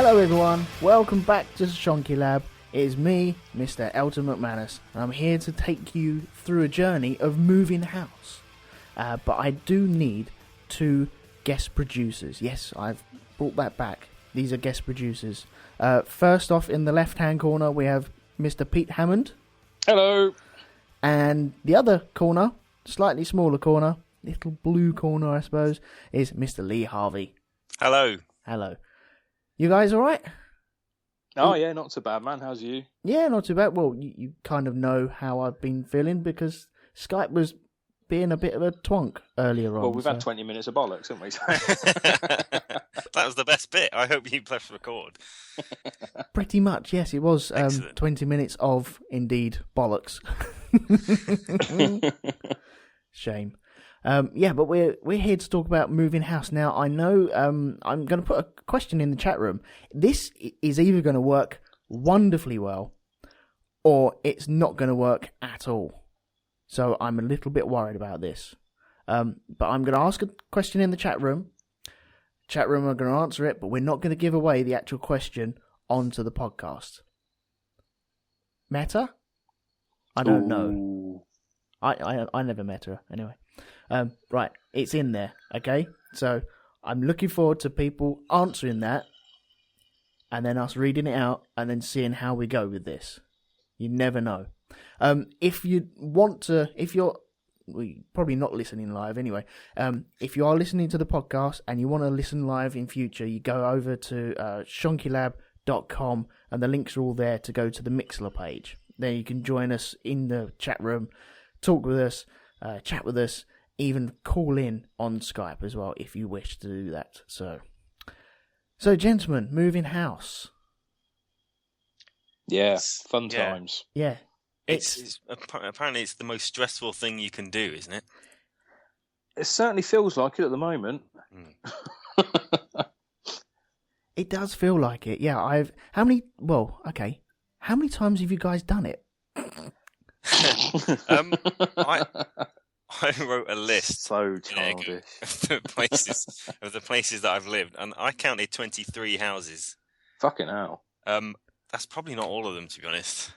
Hello everyone, welcome back to the Shonky Lab. It is me, Mr. Elton McManus, and I'm here to take you through a journey of moving house. But I do need 2 guest producers. Yes, I've brought that back. These are guest producers. First off, in the left-hand corner, we have Mr. Pete Hammond. Hello. And the other corner, slightly smaller corner, little blue corner, I suppose, is Mr. Lee Harvey. Hello. Hello. You guys all right? Oh, yeah, not so bad, man. How's you? Yeah, not too bad. Well, you kind of know how I've been feeling because Skype was being a bit of a twonk earlier on. Well, we've had 20 minutes of bollocks, haven't we? That was the best bit. I hope you pressed record. Pretty much, yes. It was 20 minutes of, indeed, bollocks. Shame. Yeah, but we're here to talk about moving house. Now, I know I'm going to put a question in the chat room. This is either going to work wonderfully well or it's not going to work at all. So I'm a little bit worried about this. But I'm going to ask a question in the chat room. Chat room are going to answer it, but we're not going to give away the actual question onto the podcast. Met her? I don't know. I never met her, anyway. Right, it's in there, okay? So I'm looking forward to people answering that and then us reading it out and then seeing how we go with this. You never know. If you want to, well, you're probably not listening live anyway. If you are listening to the podcast and you want to listen live in future, you go over to shonkylab.com and the links are all there to go to the Mixler page. There you can join us in the chat room, talk with us, chat with us, even call in on Skype as well if you wish to do that. So gentlemen, moving house. Yeah, fun times. Yeah. It's apparently it's the most stressful thing you can do, isn't it? It certainly feels like it at the moment. It does feel like it. Yeah, how many times have you guys done it? I wrote a list So childish. of the places that I've lived, and I counted 23 houses. Fucking hell. That's probably not all of them, to be honest.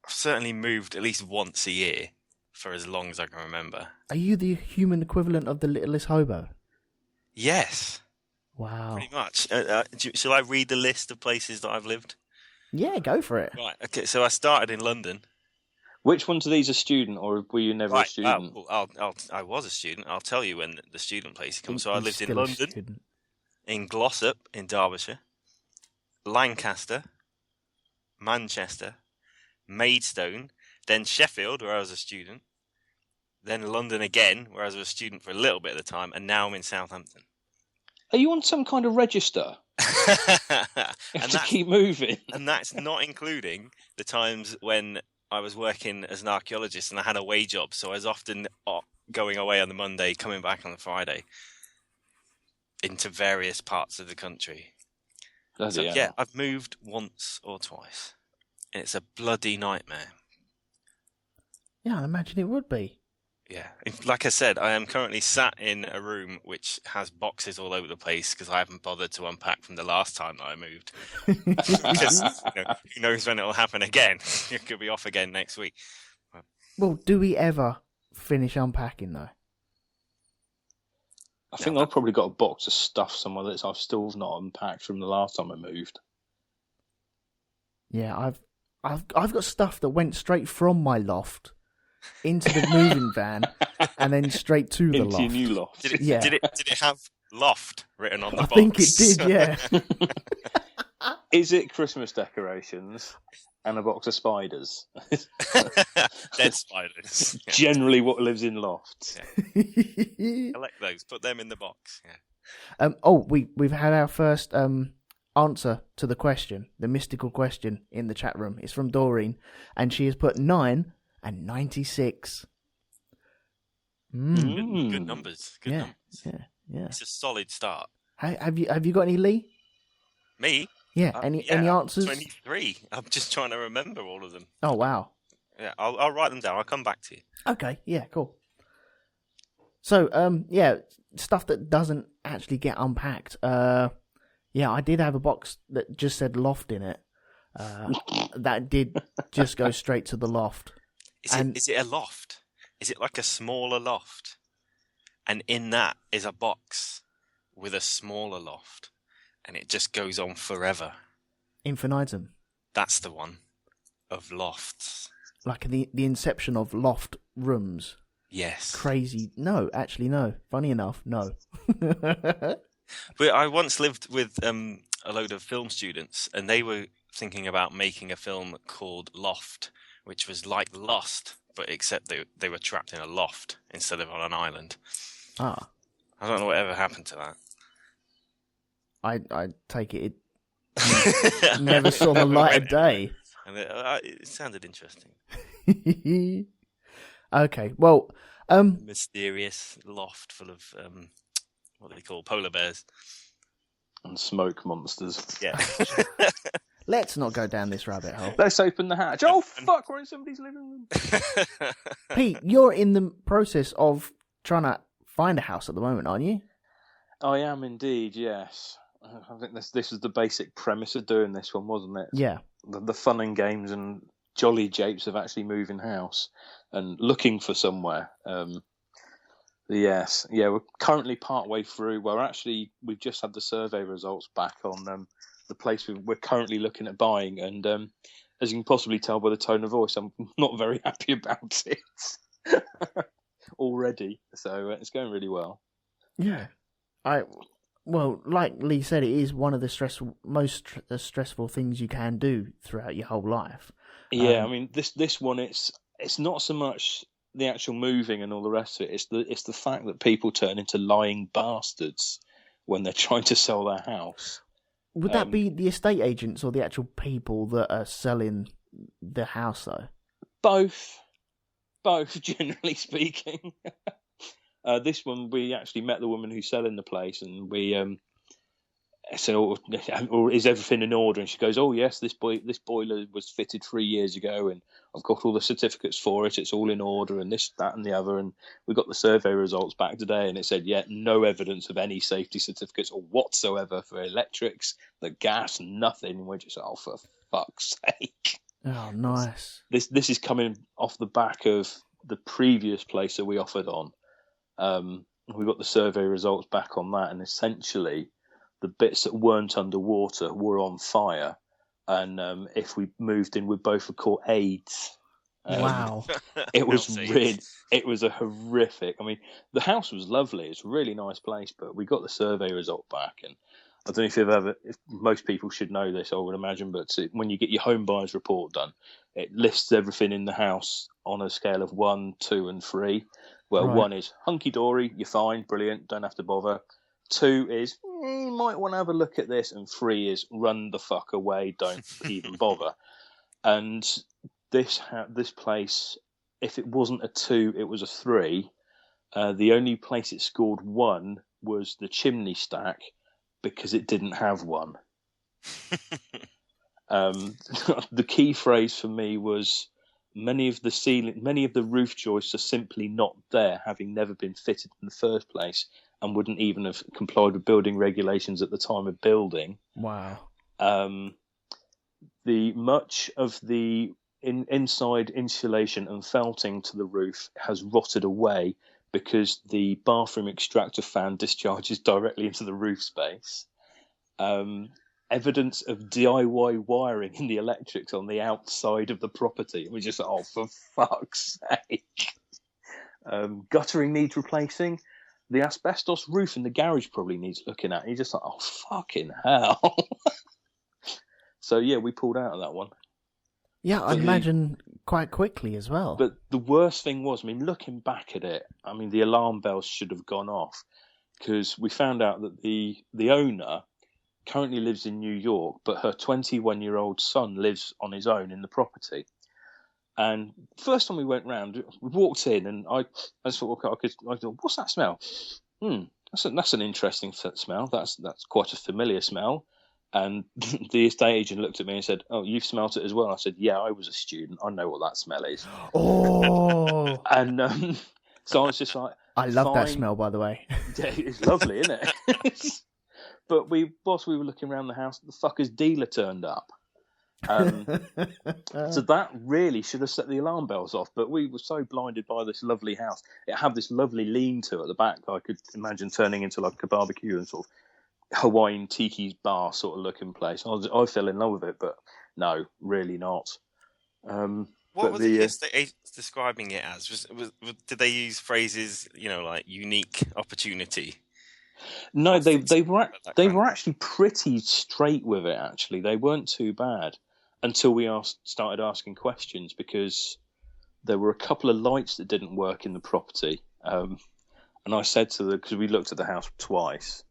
I've certainly moved at least once a year for as long as I can remember. Are you the human equivalent of the littlest hobo? Yes. Wow. Pretty much. Shall I read the list of places that I've lived? Yeah, go for it. Right. Okay. So I started in London. Which ones of these are student, or were you never a student? I was a student. I'll tell you when the student place comes. So I lived in London, in Glossop in Derbyshire, Lancaster, Manchester, Maidstone, then Sheffield, where I was a student, then London again, where I was a student for a little bit of the time, and now I'm in Southampton. Are you on some kind of register? You have to keep moving. And that's not including the times when I was working as an archaeologist and I had away job, so I was often going away on the Monday, coming back on the Friday into various parts of the country. Yeah, I've moved once or twice. And it's a bloody nightmare. Yeah, I imagine it would be. Yeah. Like I said, I am currently sat in a room which has boxes all over the place because I haven't bothered to unpack from the last time that I moved. Because who knows when it will happen again. It could be off again next week. Well, do we ever finish unpacking, though? I think I've probably got a box of stuff somewhere that I've still not unpacked from the last time I moved. Yeah, I've got stuff that went straight from my loft into the moving van and then straight to the loft. Into your new loft. Did it have loft written on the box? I think it did, yeah. Is it Christmas decorations and a box of spiders? Dead spiders. Yeah. Generally what lives in lofts. Yeah. Collect those, put them in the box. Yeah. We've had our first answer to the question, the mystical question in the chat room. It's from Doreen, and she has put 9 and 96. Good numbers. Good numbers. Yeah. It's a solid start. Have you got any, Lee? Me? Yeah. Any answers? 23. I'm just trying to remember all of them. Oh wow. Yeah, I'll write them down. I'll come back to you. Okay. Yeah. Cool. So stuff that doesn't actually get unpacked. Yeah, I did have a box that just said loft in it. That did just go straight to the loft. Is it a loft? Is it like a smaller loft? And in that is a box with a smaller loft. And it just goes on forever. Infinitum. That's the one. Of lofts. Like the inception of loft rooms. Yes. Crazy. No, actually, no. Funny enough, no. But I once lived with a load of film students, and they were thinking about making a film called Loft, which was like Lost, but except they were trapped in a loft instead of on an island. Ah. I don't know whatever happened to that. I take it never saw the light of day. And it sounded interesting. Okay, well... mysterious loft full of, what do they call, polar bears. And smoke monsters. Yeah. Let's not go down this rabbit hole. Let's open the hatch. Oh, fuck, we're in somebody's living room. Pete, you're in the process of trying to find a house at the moment, aren't you? I am indeed, yes. I think this was the basic premise of doing this one, wasn't it? Yeah. The fun and games and jolly japes of actually moving house and looking for somewhere. Yes. Yeah, we're currently part way through. We've just had the survey results back on the place we're currently looking at buying. And as you can possibly tell by the tone of voice, I'm not very happy about it already. So it's going really well. Yeah. Well, like Lee said, it is one of the most stressful things you can do throughout your whole life. Yeah, I mean, this one, it's not so much the actual moving and all the rest of it. It's the fact that people turn into lying bastards when they're trying to sell their house. Would that be the estate agents or the actual people that are selling the house, though? Both, generally speaking. This one, we actually met the woman who's selling the place, and we said, "Oh, is everything in order?" And she goes, "Oh yes, this boiler was fitted 3 years ago, and I've got all the certificates for it. It's all in order, and this, that, and the other." And we got the survey results back today, and it said, "Yeah, no evidence of any safety certificates or whatsoever for electrics, the gas, nothing." And we're just, "Oh, for fuck's sake!" Oh, nice. This is coming off the back of the previous place that we offered on. We got the survey results back on that, and essentially the bits that weren't underwater were on fire, and if we moved in, we both were caught AIDS. Wow. It was a horrific. I mean, the house was lovely. It's a really nice place, but we got the survey result back, and I don't know if most people should know this, I would imagine, but when you get your home buyer's report done, it lists everything in the house on a scale of 1, 2, and 3. Well, Right. 1 is hunky-dory, you're fine, brilliant, don't have to bother. 2 is, you might want to have a look at this. And 3 is, run the fuck away, don't even bother. And this place, if it wasn't a 2, it was a 3. The only place it scored 1 was the chimney stack, because it didn't have one. The key phrase for me was, many of the roof joists are simply not there, having never been fitted in the first place, and wouldn't even have complied with building regulations at the time of building. Wow. Much of the inside insulation and felting to the roof has rotted away because the bathroom extractor fan discharges directly into the roof space. Evidence of DIY wiring in the electrics on the outside of the property. We're just, oh, for fuck's sake. Guttering needs replacing. The asbestos roof in the garage probably needs looking at. You're just like, oh, fucking hell. So, yeah, we pulled out of that one. Yeah, I imagine quite quickly as well. But the worst thing was, I mean, looking back at it, I mean, the alarm bells should have gone off, because we found out that the owner currently lives in New York, but her 21-year-old son lives on his own in the property. And first time we went round, we walked in, and I just thought, okay, I thought, what's that smell? That's an interesting smell. That's quite a familiar smell. And the estate agent looked at me and said, "Oh, you've smelt it as well?" I said, "Yeah, I was a student. I know what that smell is." Oh. And so I was just like, I love that smell, by the way. Yeah, it's lovely, isn't it? But whilst we were looking around the house, the fucker's dealer turned up. So that really should have set the alarm bells off. But we were so blinded by this lovely house. It had this lovely lean-to at the back. I could imagine turning into like a barbecue and sort of Hawaiian tiki bar sort of looking place. I fell in love with it, but no, really not. What was the estate agents describing it as? Did they use phrases, like unique opportunity? No, they were actually pretty straight with it. Actually, they weren't too bad until we started asking questions, because there were a couple of lights that didn't work in the property. And I said to them, because we looked at the house twice,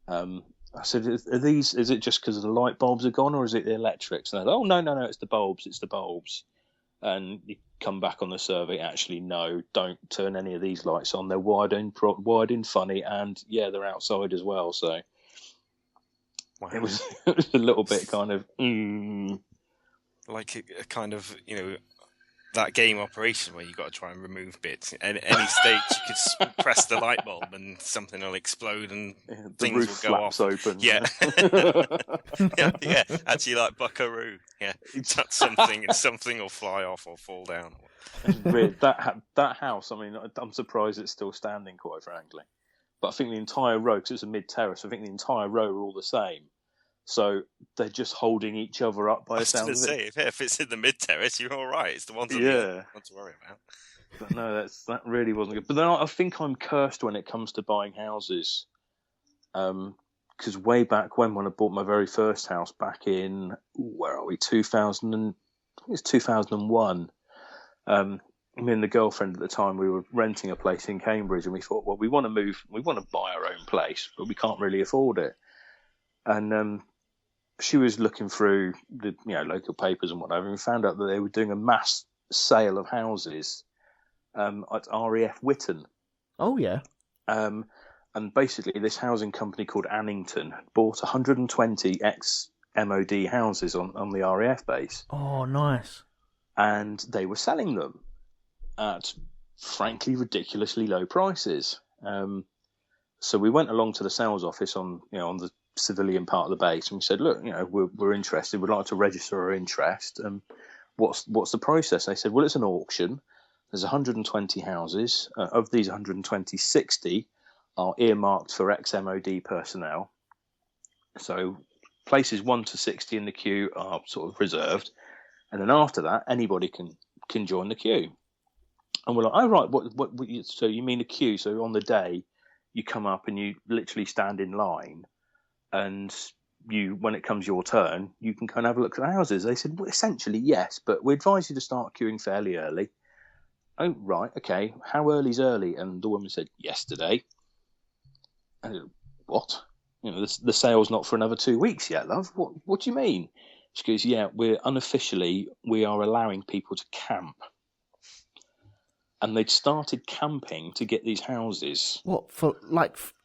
I said, is it just because the light bulbs are gone, or is it the electrics? And they said, oh, no, it's the bulbs. And you come back on the survey, actually, no, don't turn any of these lights on. They're wide in funny, and yeah, they're outside as well. So wow. It was a little bit kind of like a kind of that game Operation where you got to try and remove bits. At any stage, you could press the light bulb and something will explode and things will go off. Open. Yeah. yeah. Actually, like Buckaroo. Yeah, touch something and something will fly off or fall down. It's weird. That house. I mean, I'm surprised it's still standing, quite frankly. But I think the entire row, because it's a mid-terrace, I think the entire row are all the same. So they're just holding each other up by the sound of it. If it's in the mid-terrace, you're all right. It's the ones that you want to worry about. But no, that really wasn't good. But then I think I'm cursed when it comes to buying houses. Because way back when I bought my very first house back in, 2001. Me and the girlfriend at the time, we were renting a place in Cambridge, and we thought, well, we want to buy our own place, but we can't really afford it. And she was looking through the local papers and whatever, and we found out that they were doing a mass sale of houses at RAF Whitton. Oh yeah. And basically, this housing company called Annington bought 120 ex-MOD houses on the RAF base. Oh, nice. And they were selling them at, frankly, ridiculously low prices. So we went along to the sales office on the civilian part of the base, and we said, look, we're interested. We'd like to register our interest. What's the process? They said, well, it's an auction. There's 120 houses. Of these 120, 60 are earmarked for ex-MOD personnel. So places 1 to 60 in the queue are sort of reserved. And then after that, anybody can join the queue. And we're like, oh, right, what, so you mean a queue? So on the day, you come up and you literally stand in line, and when it comes your turn, you can kind of have a look at the houses. They said, well, essentially, yes, but we advise you to start queuing fairly early. Oh, right, okay. How early's early? And the woman said, yesterday. And I said, what? The sale's not for another 2 weeks yet, love. What do you mean? She goes, yeah, we are allowing people to camp. And they'd started camping to get these houses. What, for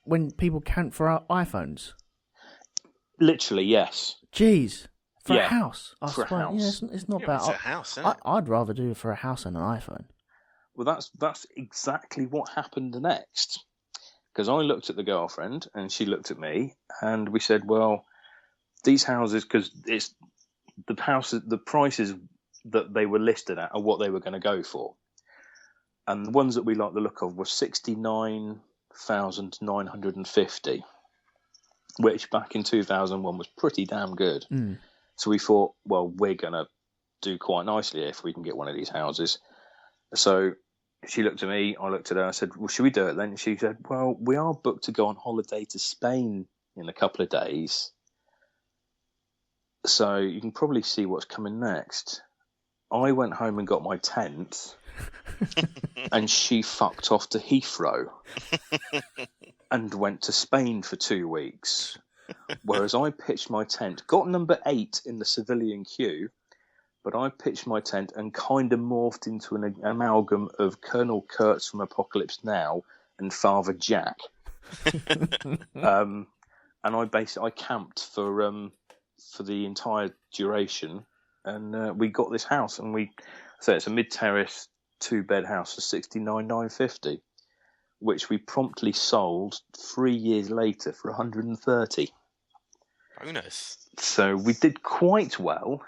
when people camp for our iPhones? Literally, yes. Jeez. For a house? For a house. Yeah, it's not bad. It's a house, isn't it? I'd rather do it for a house than an iPhone. Well, that's exactly what happened next. Because I looked at the girlfriend and she looked at me, and we said, well, these houses, because it's the prices that they were listed at are what they were going to go for. And the ones that we liked the look of were 69,950, which back in 2001 was pretty damn good. Mm. So we thought, well, we're going to do quite nicely if we can get one of these houses. So she looked at me, I looked at her, I said, well, should we do it then? She said, well, we are booked to go on holiday to Spain in a couple of days. So you can probably see what's coming next. I went home and got my tent, and she fucked off to Heathrow and went to Spain for 2 weeks. Whereas I pitched my tent, got number 8 in the civilian queue, but I pitched my tent and kind of morphed into an amalgam of Colonel Kurtz from Apocalypse Now and Father Jack. And I camped for the entire duration, and we got this house, and it's a mid-terrace 2-bed house for 69,950, which we promptly sold 3 years later for 130. Bonus. So we did quite well.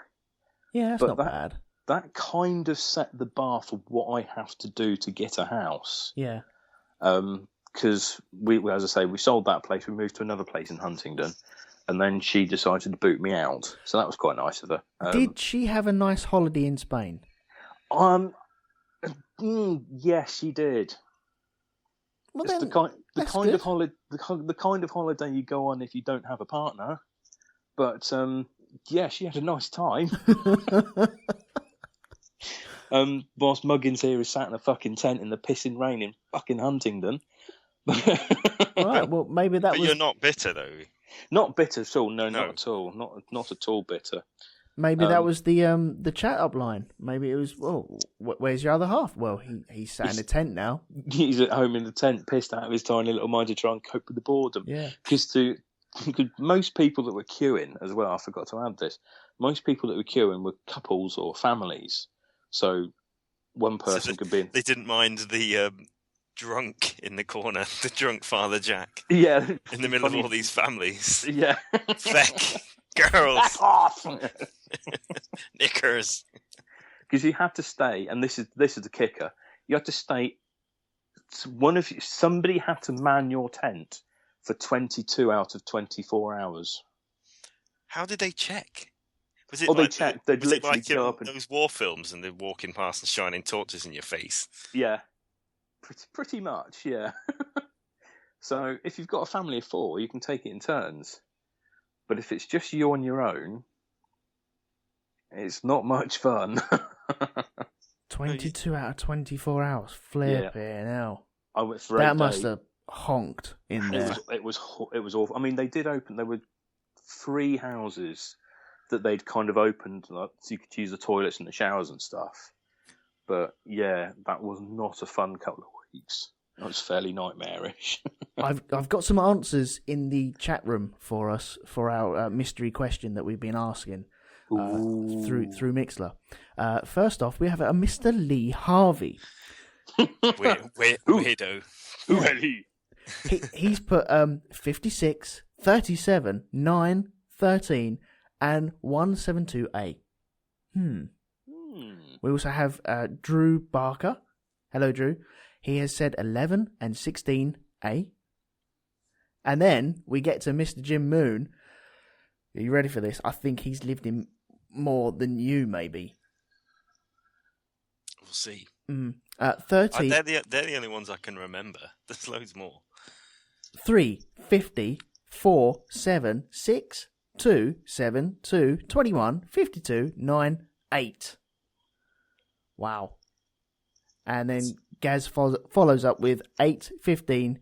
Yeah, that's not bad. That kind of set the bar for what I have to do to get a house. Yeah. Because we, as I say, we sold that place. We moved to another place in Huntingdon, and then she decided to boot me out. So that was quite nice of her. Did she have a nice holiday in Spain? Yes, she did. Well, it's then, the kind of holiday you go on if you don't have a partner. But yeah, she had a nice time. Whilst Muggins here is sat in a fucking tent in the pissing rain in fucking Huntingdon. Right, well, maybe that but was... you're not bitter, though. Not bitter at all. No, not at all. Not at all bitter. Maybe that was the chat up line. Maybe it was, well, where's your other half? Well, he's sat in a tent now. He's at home in the tent, pissed out of his tiny little mind to try and cope with the boredom. Yeah. Because most people that were queuing as well, I forgot to add this, most people that were queuing were couples or families. So one person could be... They didn't mind the drunk in the corner, the drunk Father Jack. Yeah. In the middle of all these families. Yeah. Feck. Girls. Back off! Knickers. Because you had to stay, and this is the kicker, you had to stay... Somebody had to man your tent for 22 out of 24 hours. How did they check? Was it they checked. They'd literally go up and... those war films, and they're walking past and shining torches in your face. Yeah, pretty much. Yeah. So if you've got a family of 4, you can take it in turns. But if it's just you on your own, it's not much fun. 22 out of 24 hours. Flipping hell. I went for that must have honked in there. It was awful. I mean, they did open. There were 3 houses that they'd kind of opened, like, so you could use the toilets and the showers and stuff. But yeah, that was not a fun couple of weeks. That was fairly nightmarish. I've got some answers in the chat room for us for our mystery question that we've been asking through Mixler. First off, we have a Mr. Lee Harvey. Weirdo. Who had he? He's put 56, 37, 9, 13, and 172A. We also have Drew Barker. Hello, Drew. He has said 11 and 16A. And then we get to Mr. Jim Moon. Are you ready for this? I think he's lived in more than you, maybe. We'll see. 30. They're the only ones I can remember. There's loads more. 3, 50, 4, 7, 6, 2, 7, 2, 21, 52, 9, 8. Wow. And then Gaz follows up with 8, 15,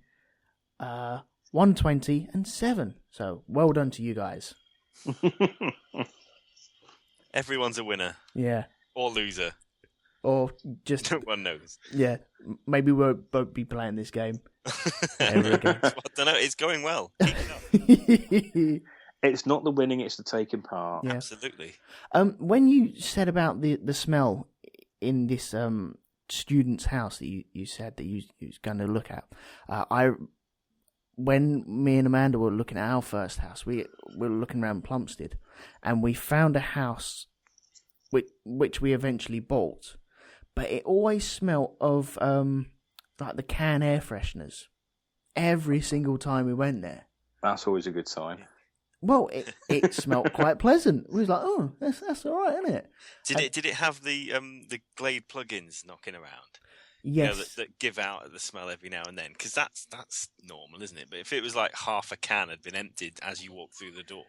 120, and 7. So well done to you guys. Everyone's a winner. Yeah. Or loser. Or just... No one knows. Yeah. Maybe we won't be playing this game ever again. I don't know. It's going well. Keep it up. It's not the winning, it's the taking part. Yeah. Absolutely. When you said about the smell in this student's house that you said that you was going to look at, when me and Amanda were looking at our first house, we were looking around Plumstead, and we found a house which we eventually bought, but it always smelled of like the can air fresheners every single time we went there. That's always a good sign. Well, it smelled quite pleasant. We was like, oh, that's all right, isn't it? Did it have the Glade plugins knocking around? Yes. You know, that give out the smell every now and then, because that's normal, isn't it? But if it was like half a can had been emptied as you walk through the door,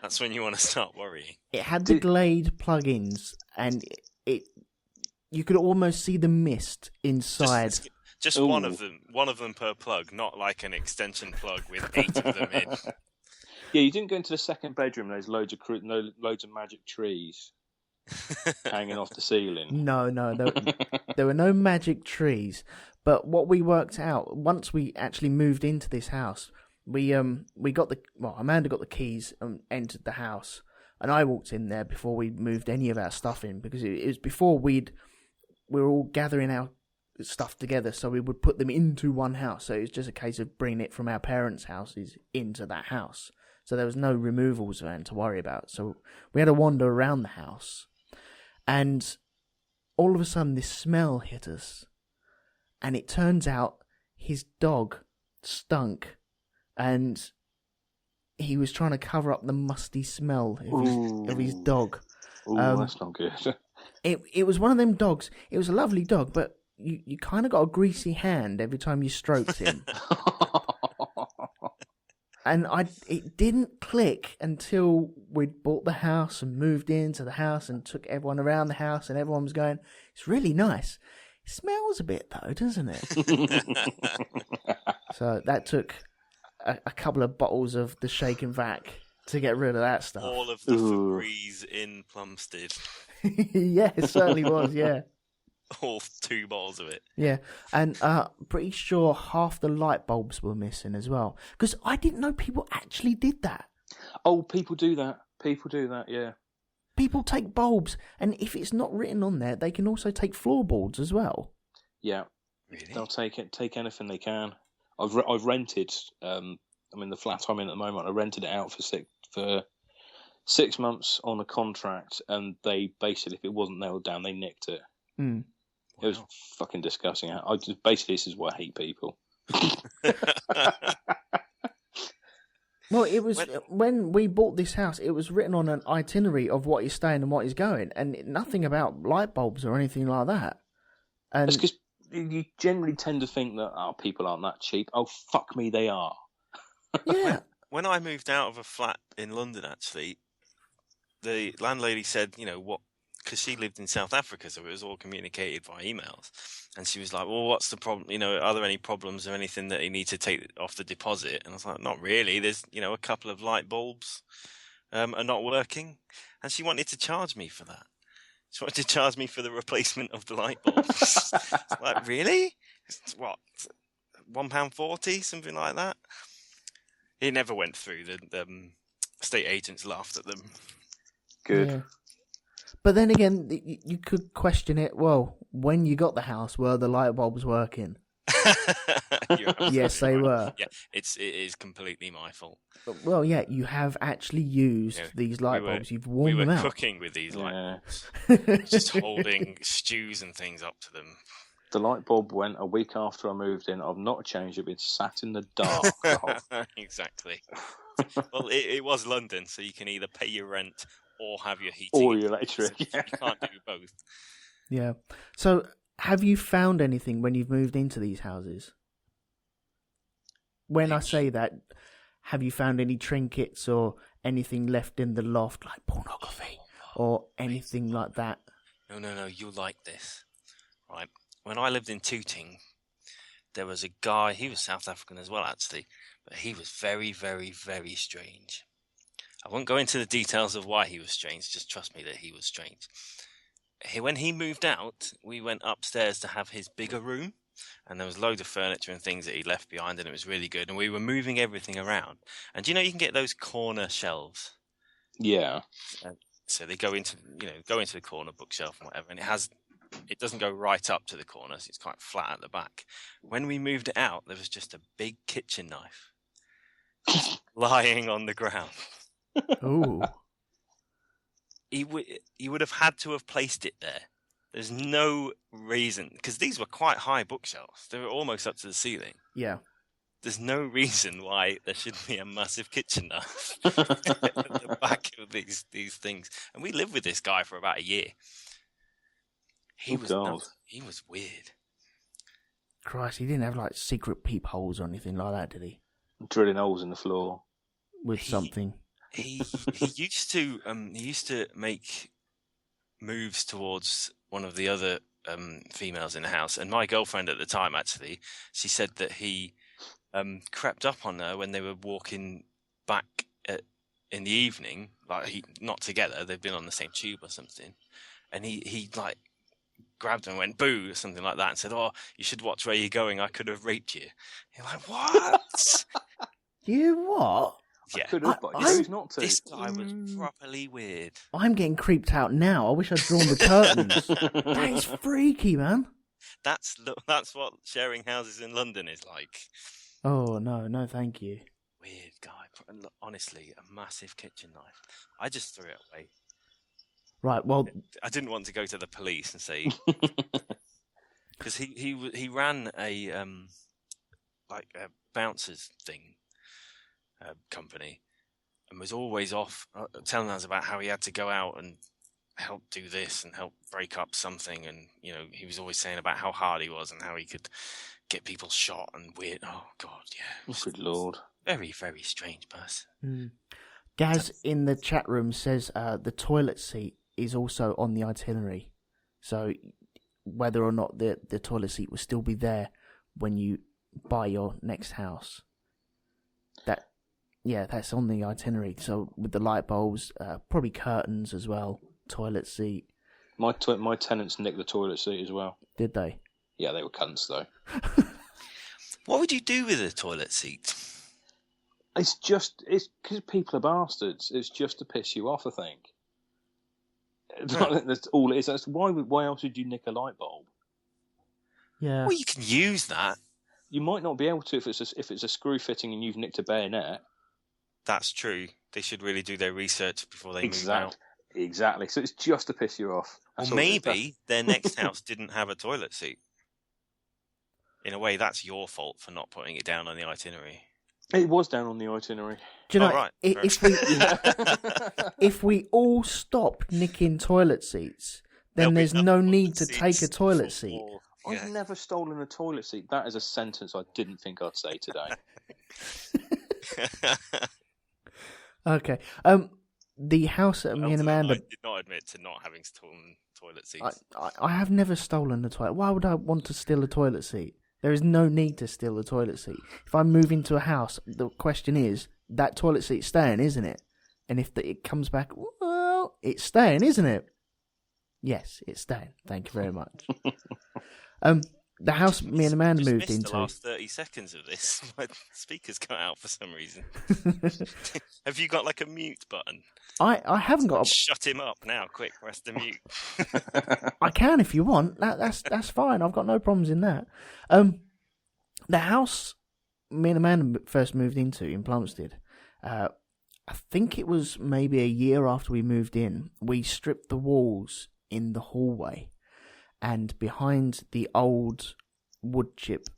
that's when you want to start worrying. It had the Glade plugins, and you could almost see the mist inside. Just one of them per plug, not like an extension plug with 8 of them in. Yeah, you didn't go into the second bedroom. There's loads of magic trees hanging off the ceiling. No, there were no magic trees. But what we worked out once we actually moved into this house, Amanda got the keys and entered the house, and I walked in there before we moved any of our stuff in, because it was before we were all gathering our stuff together, so we would put them into one house. So it was just a case of bringing it from our parents' houses into that house. So there was no removals then to worry about. So we had to wander around the house, and all of a sudden this smell hit us, and it turns out his dog stunk, and he was trying to cover up the musty smell of his dog. Ooh, that's not good. It was one of them dogs. It was a lovely dog, but you kind of got a greasy hand every time you stroked him. And it didn't click until we'd bought the house and moved into the house and took everyone around the house, and everyone was going, "It's really nice. It smells a bit though, doesn't it?" So that took a couple of bottles of the shake and vac to get rid of that stuff. All of the Febreze in Plumstead. Yeah, it certainly was, yeah. All 2 bottles of it. Yeah, and pretty sure half the light bulbs were missing as well. Because I didn't know people actually did that. Oh, people do that. Yeah. People take bulbs, and if it's not written on there, they can also take floorboards as well. Yeah. Really? They'll take anything they can. I've rented. The flat I'm in at the moment, I rented it out for 6 months on a contract, and they basically, if it wasn't nailed down, they nicked it. Mm. It was fucking disgusting. This is why I hate people. Well, it was when we bought this house, it was written on an itinerary of what is staying and what is going, and nothing about light bulbs or anything like that. And it's because you generally tend to think that people aren't that cheap. Oh, fuck me, they are. Yeah. When I moved out of a flat in London, actually, the landlady said, because she lived in South Africa, so it was all communicated via emails. And she was like, well, what's the problem? Are there any problems or anything that you need to take off the deposit? And I was like, not really. There's, a couple of light bulbs are not working. And she wanted to charge me for that. She wanted to charge me for the replacement of the light bulbs. Like, really? It's what, £1.40, something like that? It never went through. The estate agents laughed at them. Good. Yeah. But then again, you could question it. Well, when you got the house, were the light bulbs working? Yes, they were. Yeah, it is completely my fault. Well, yeah, you have actually used these light bulbs. You've worn them out. We were cooking with these light bulbs, just holding stews and things up to them. The light bulb went a week after I moved in. I've not changed it. It's sat in the dark. Exactly. Well, it was London, so you can either pay your rent or have your heating or your electric. You can't do both. Yeah. So, have you found anything when you've moved into these houses? When I say that, have you found any trinkets or anything left in the loft, like pornography or anything like that? No, you'll like this. Right. When I lived in Tooting, there was a guy, he was South African as well, actually, but he was very, very, very strange. I won't go into the details of why he was strange, just trust me that he was strange. When he moved out, we went upstairs to have his bigger room, and there was loads of furniture and things that he left behind, and it was really good, and we were moving everything around. And you can get those corner shelves? Yeah. So they go into the corner bookshelf and whatever, and it doesn't go right up to the corners. It's quite flat at the back. When we moved it out, there was just a big kitchen knife lying on the ground. Ooh. He would have had to have placed it there. There's no reason, because these were quite high bookshelves. They were almost up to the ceiling. Yeah. There's no reason why there should be a massive kitchen knife at the back of these things. And we lived with this guy for about a year. He was weird. Christ, he didn't have like secret peepholes or anything like that, did he? Drilling holes in the floor with something. He used to make moves towards one of the other females in the house, and my girlfriend at the time, actually, she said that he crept up on her when they were walking back in the evening, like not together, they've been on the same tube or something, and he like grabbed her and went boo or something like that and said, "Oh, you should watch where you're going, I could have raped you." You're like, what? You what? Yeah. I could have, but I chose not to. This guy was properly weird. I'm getting creeped out now. I wish I'd drawn the curtains. That is freaky, man. That's what sharing houses in London is like. Oh, no, thank you. Weird guy. Honestly, a massive kitchen knife. I just threw it away. Right, well... I didn't want to go to the police and say... Because he ran a bouncers thing company and was always off telling us about how he had to go out and help do this and help break up something, and he was always saying about how hard he was and how he could get people shot and weird. Oh God, yeah. Good Lord. Very, very strange person. Gaz in the chat room says the toilet seat is also on the itinerary, so whether or not the toilet seat will still be there when you buy your next house. That's on the itinerary. So with the light bulbs, probably curtains as well, toilet seat. My tenants nicked the toilet seat as well. Did they? Yeah, they were cunts though. What would you do with a toilet seat? It's because people are bastards. It's just to piss you off, I think. That's all it is. Why else would you nick a light bulb? Yeah. Well, you can use that. You might not be able to if it's a screw fitting and you've nicked a bayonet. That's true. They should really do their research before they move out. Exactly. So it's just to piss you off. Or maybe their next house didn't have a toilet seat. In a way, that's your fault for not putting it down on the itinerary. It was down on the itinerary. Do you know, right. if we all stop nicking toilet seats, then there's no need to take a toilet seat. Yeah. I've never stolen a toilet seat. That is a sentence I didn't think I'd say today. Okay. The house that me and Amanda... I did not admit to not having stolen toilet seats. I have never stolen a toilet. Why would I want to steal a toilet seat? There is no need to steal a toilet seat. If I move into a house, the question is, that toilet seat's staying, isn't it? And if it comes back, well, it's staying, isn't it? Yes, it's staying. Thank you very much. The house me and Amanda moved into... the last 30 seconds of this. My speaker's cut out for some reason. Have you got like a mute button? I haven't got... Shut him up now, quick, press the mute. I can if you want. That's fine. I've got no problems in that. The house me and Amanda first moved into in Plumstead, I think it was maybe a year after we moved in, we stripped the walls in the hallway. And behind the old wood chip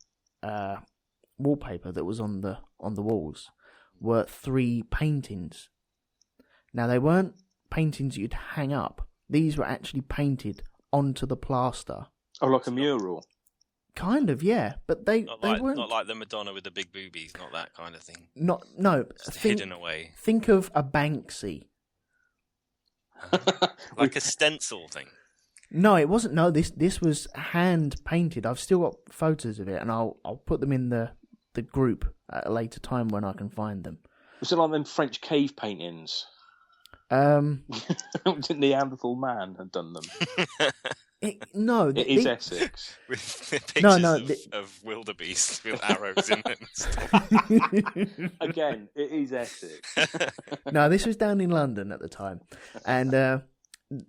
wallpaper that was on the walls were 3 paintings. Now they weren't paintings you'd hang up. These were actually painted onto the plaster. Oh, like a mural. Kind of, yeah, but they weren't. Not like the Madonna with the big boobies, not that kind of thing. No, hidden away. Think of a Banksy. Like a stencil thing. No, it wasn't. No, this was hand painted. I've still got photos of it, and I'll put them in the group at a later time when I can find them. Was it like them French cave paintings? Didn't Neanderthal man have done them? It is Essex. With pictures of wildebeest with arrows in them. Again, it is Essex. No, this was down in London at the time, and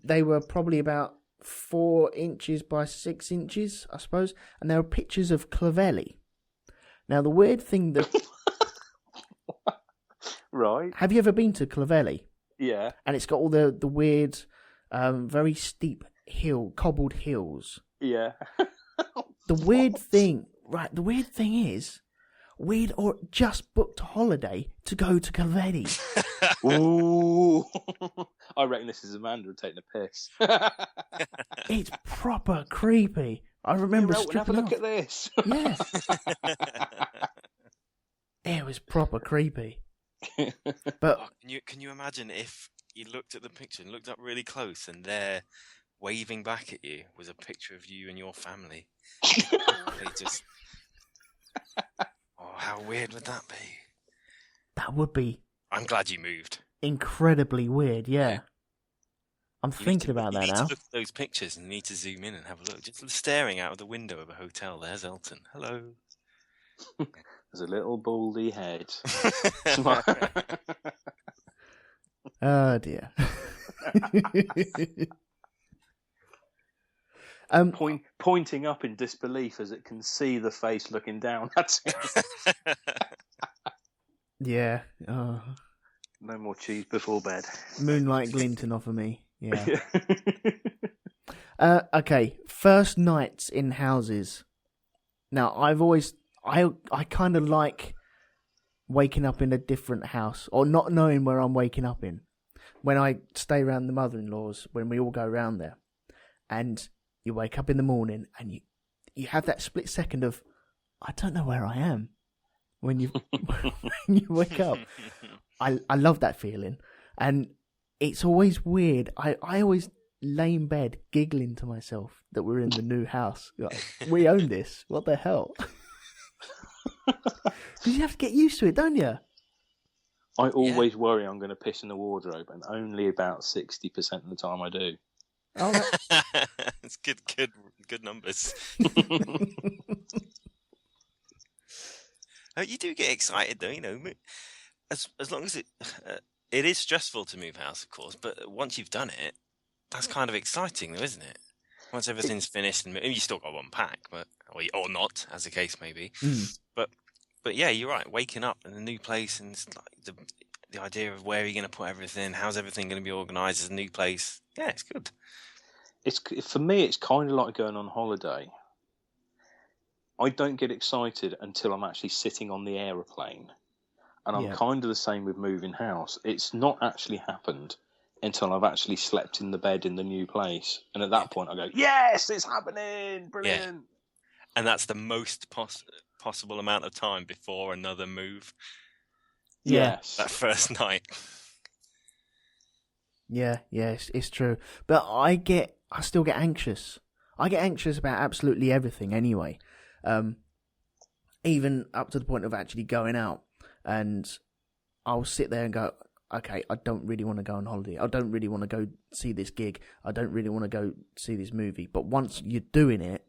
they were probably about 4 inches by 6 inches, I suppose, and there were pictures of Clovelly. Now, the weird thing that... Right. Have you ever been to Clovelly? Yeah. And it's got all the weird, very steep cobbled hills. Yeah. The weird thing is, we'd just booked a holiday to go to Clovelly. Ooh. I reckon this is Amanda taking a piss. It's proper creepy. I remember stripping have a look off. at this. Yes. It was proper creepy. But can you imagine if you looked at the picture and looked up really close, and there, waving back at you, was a picture of you and your family? How weird would that be? That would be. I'm glad you moved. Incredibly weird, yeah. I'm thinking about that now. You need to look at those pictures and you need to zoom in and have a look. Just staring out of the window of a hotel. There's Elton. Hello. There's a little baldy head. Oh dear. Pointing up in disbelief as it can see the face looking down at it. Yeah. No more cheese before bed. Moonlight glinting off of me. Yeah. Okay. First nights in houses. Now, I kind of like waking up in a different house or not knowing where I'm waking up in. When I stay around the mother-in-law's, when we all go around there, and you wake up in the morning and you have that split second of, I don't know where I am. When you wake up, I love that feeling, and it's always weird. I always lay in bed giggling to myself that we're in the new house. Like, we own this. What the hell? Because you have to get used to it, don't you? I always worry I'm going to piss in the wardrobe, and only about 60% of the time I do. Oh, it's good numbers. You do get excited though, you know. As long as it is stressful to move house, of course, but once you've done it, that's kind of exciting, though, isn't it? Once everything's finished, and you still got one pack, but or not, as the case may be. But yeah, you're right. Waking up in a new place, and it's like the idea of where you're going to put everything, how's everything going to be organised as a new place. Yeah, it's good. For me, it's kind of like going on holiday. I don't get excited until I'm actually sitting on the aeroplane. And I'm kind of the same with moving house. It's not actually happened until I've actually slept in the bed in the new place. And at that point, I go, yes, it's happening. Brilliant. Yeah. And that's the most possible amount of time before another move. Yes. That first night. Yeah, it's true. But I still get anxious. I get anxious about absolutely everything anyway. Even up to the point of actually going out. And I'll sit there and go, okay, I don't really want to go on holiday. I don't really want to go see this gig. I don't really want to go see this movie. But once you're doing it,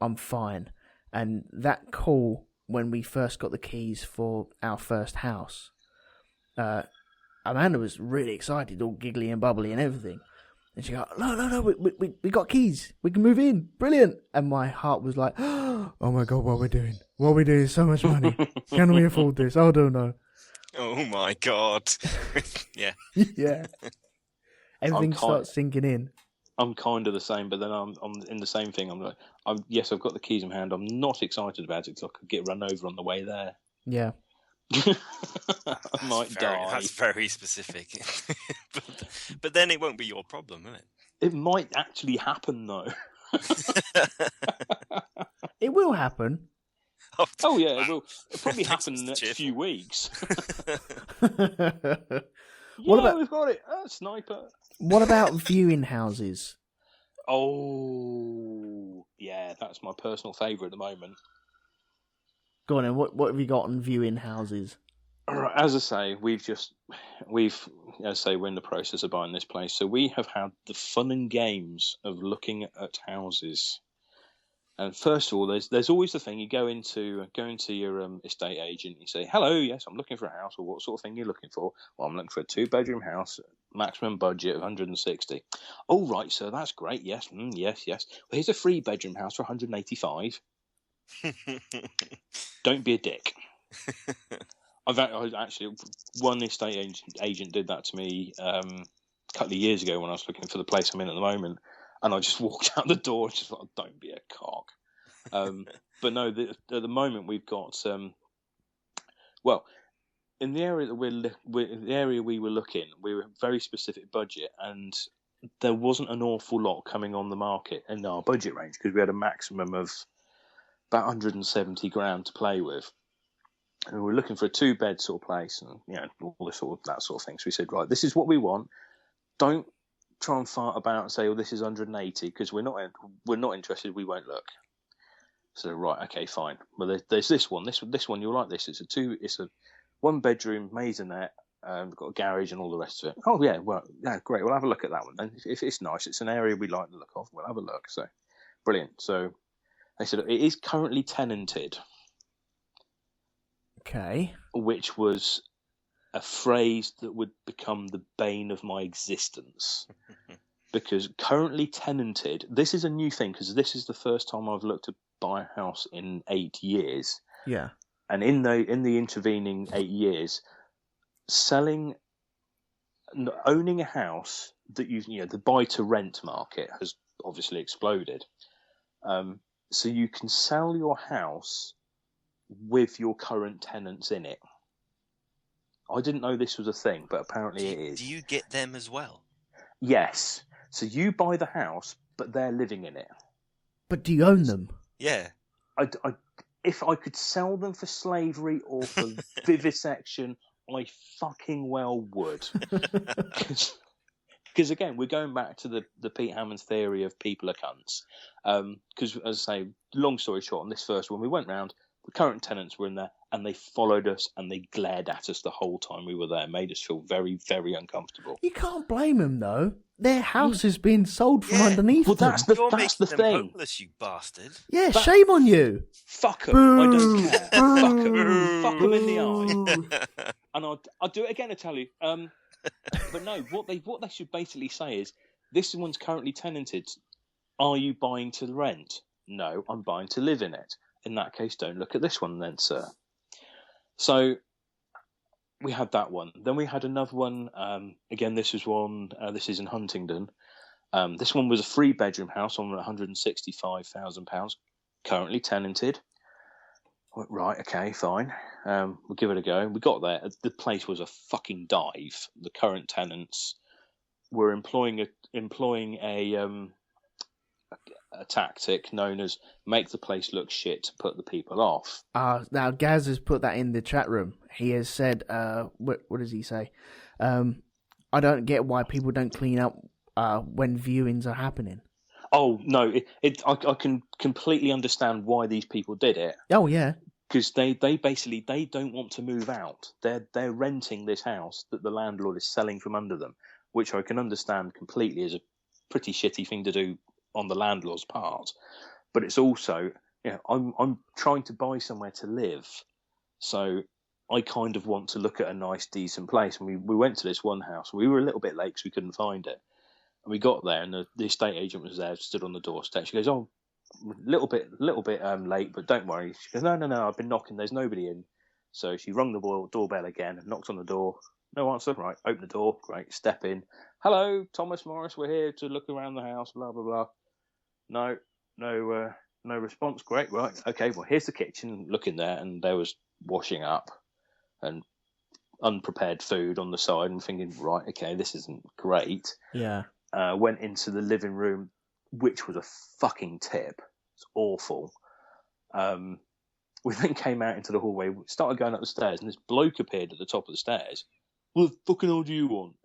I'm fine. And that call when we first got the keys for our first house, Amanda was really excited, all giggly and bubbly and everything. And she go, no, we got keys. We can move in. Brilliant. And my heart was like, oh my God, what are we doing? What we doing is so much money. Can we afford this? I don't know. Oh my God. Yeah. Yeah. Everything starts sinking in. I'm kind of the same, but then I'm in the same thing. I'm like, yes, I've got the keys in hand. I'm not excited about it because I could get run over on the way there. Yeah. I might die. That's very specific. but then it won't be your problem, will it? It might actually happen, though. It will happen. Oh yeah, it will. It'll probably happen in the next few weeks. We've got it. Sniper. What about viewing houses? Oh, yeah, that's my personal favourite at the moment. Go on then, what have you got on viewing houses? All right, as I say, we're in the process of buying this place, so we have had the fun and games of looking at houses. And first of all, there's always the thing, you go into your estate agent, you say, hello, yes, I'm looking for a house, or what sort of thing are you looking for? Well, I'm looking for a 2-bedroom house, maximum budget of 160. Oh, right, so that's great, yes, yes. Well, here's a 3-bedroom house for 185. Don't be a dick. I actually, one estate agent did that to me a couple of years ago when I was looking for the place I'm in at the moment, and I just walked out the door just like, don't be a cock. But no, at the moment we've got in the area that we were looking, we were a very specific budget, and there wasn't an awful lot coming on the market in our budget range because we had a maximum of about 170 grand to play with. And we were looking for a 2-bed sort of place, and all that sort of thing. So we said, right, this is what we want. Don't try and fart about and say, "Oh, this is 180," because we're not interested. We won't look. So right, okay, fine. Well, there's this one. This one you'll like. This it's a 1-bedroom maisonette. We've got a garage and all the rest of it. Oh yeah, well, yeah, great. We'll have a look at that one. And if it's nice, it's an area we like the look of. We'll have a look. So brilliant. So they said it is currently tenanted. Okay. Which was a phrase that would become the bane of my existence. because currently tenanted. This is a new thing because this is the first time I've looked to buy a house in 8 years. Yeah. And in the intervening 8 years, owning a house that the buy to rent market has obviously exploded. So you can sell your house with your current tenants in it. I didn't know this was a thing, but apparently it is. Do you get them as well? Yes. So you buy the house, but they're living in it. But do you own them? Yeah. If I could sell them for slavery or for vivisection, I fucking well would. Because again, we're going back to the Pete Hammond's theory of people are cunts. Because, as I say, long story short, on this first one, we went round, the current tenants were in there, and they followed us and they glared at us the whole time we were there. Made us feel very, very uncomfortable. You can't blame them, though. Their house is being sold from underneath them. That's the thing. Homeless, you bastard. Yeah, shame on you. Fuck them. I don't care. Fuck them. Fuck them in the eye. And I'll do it again, I tell you. But no, what they should basically say is, this one's currently tenanted. Are you buying to rent? No, I'm buying to live in it. In that case, don't look at this one then, sir. So we had that one. Then we had another one. Again, this is one. This is in Huntingdon. This one was a 3-bedroom house on £165,000, currently tenanted. Right, okay, fine. We'll give it a go. We got there. The place was a fucking dive. The current tenants were employing a tactic known as make the place look shit to put the people off. Now, Gaz has put that in the chat room. He has said, what does he say? I don't get why people don't clean up when viewings are happening. Oh, no, I can completely understand why these people did it. Oh, yeah. Because they basically, they don't want to move out. They're renting this house that the landlord is selling from under them, which I can understand completely is a pretty shitty thing to do on the landlord's part. But it's also, I'm trying to buy somewhere to live. So I kind of want to look at a nice, decent place. And we went to this one house. We were a little bit late because we couldn't find it. And we got there, and the estate agent was there, stood on the doorstep. She goes, "Oh, a little bit late, but don't worry." She goes, No, I've been knocking. There's nobody in. So she rung the doorbell again, knocked on the door. No answer. Right, open the door. Great, step in. "Hello, Thomas Morris. We're here to look around the house. Blah blah blah." No response. Great, right. Okay, well, here's the kitchen. Look in there, and there was washing up and unprepared food on the side. And thinking, right, okay, this isn't great. Yeah. Went into the living room, which was a fucking tip. It's awful. We then came out into the hallway, started going up the stairs, and this bloke appeared at the top of the stairs. "What the fucking hell do you want?"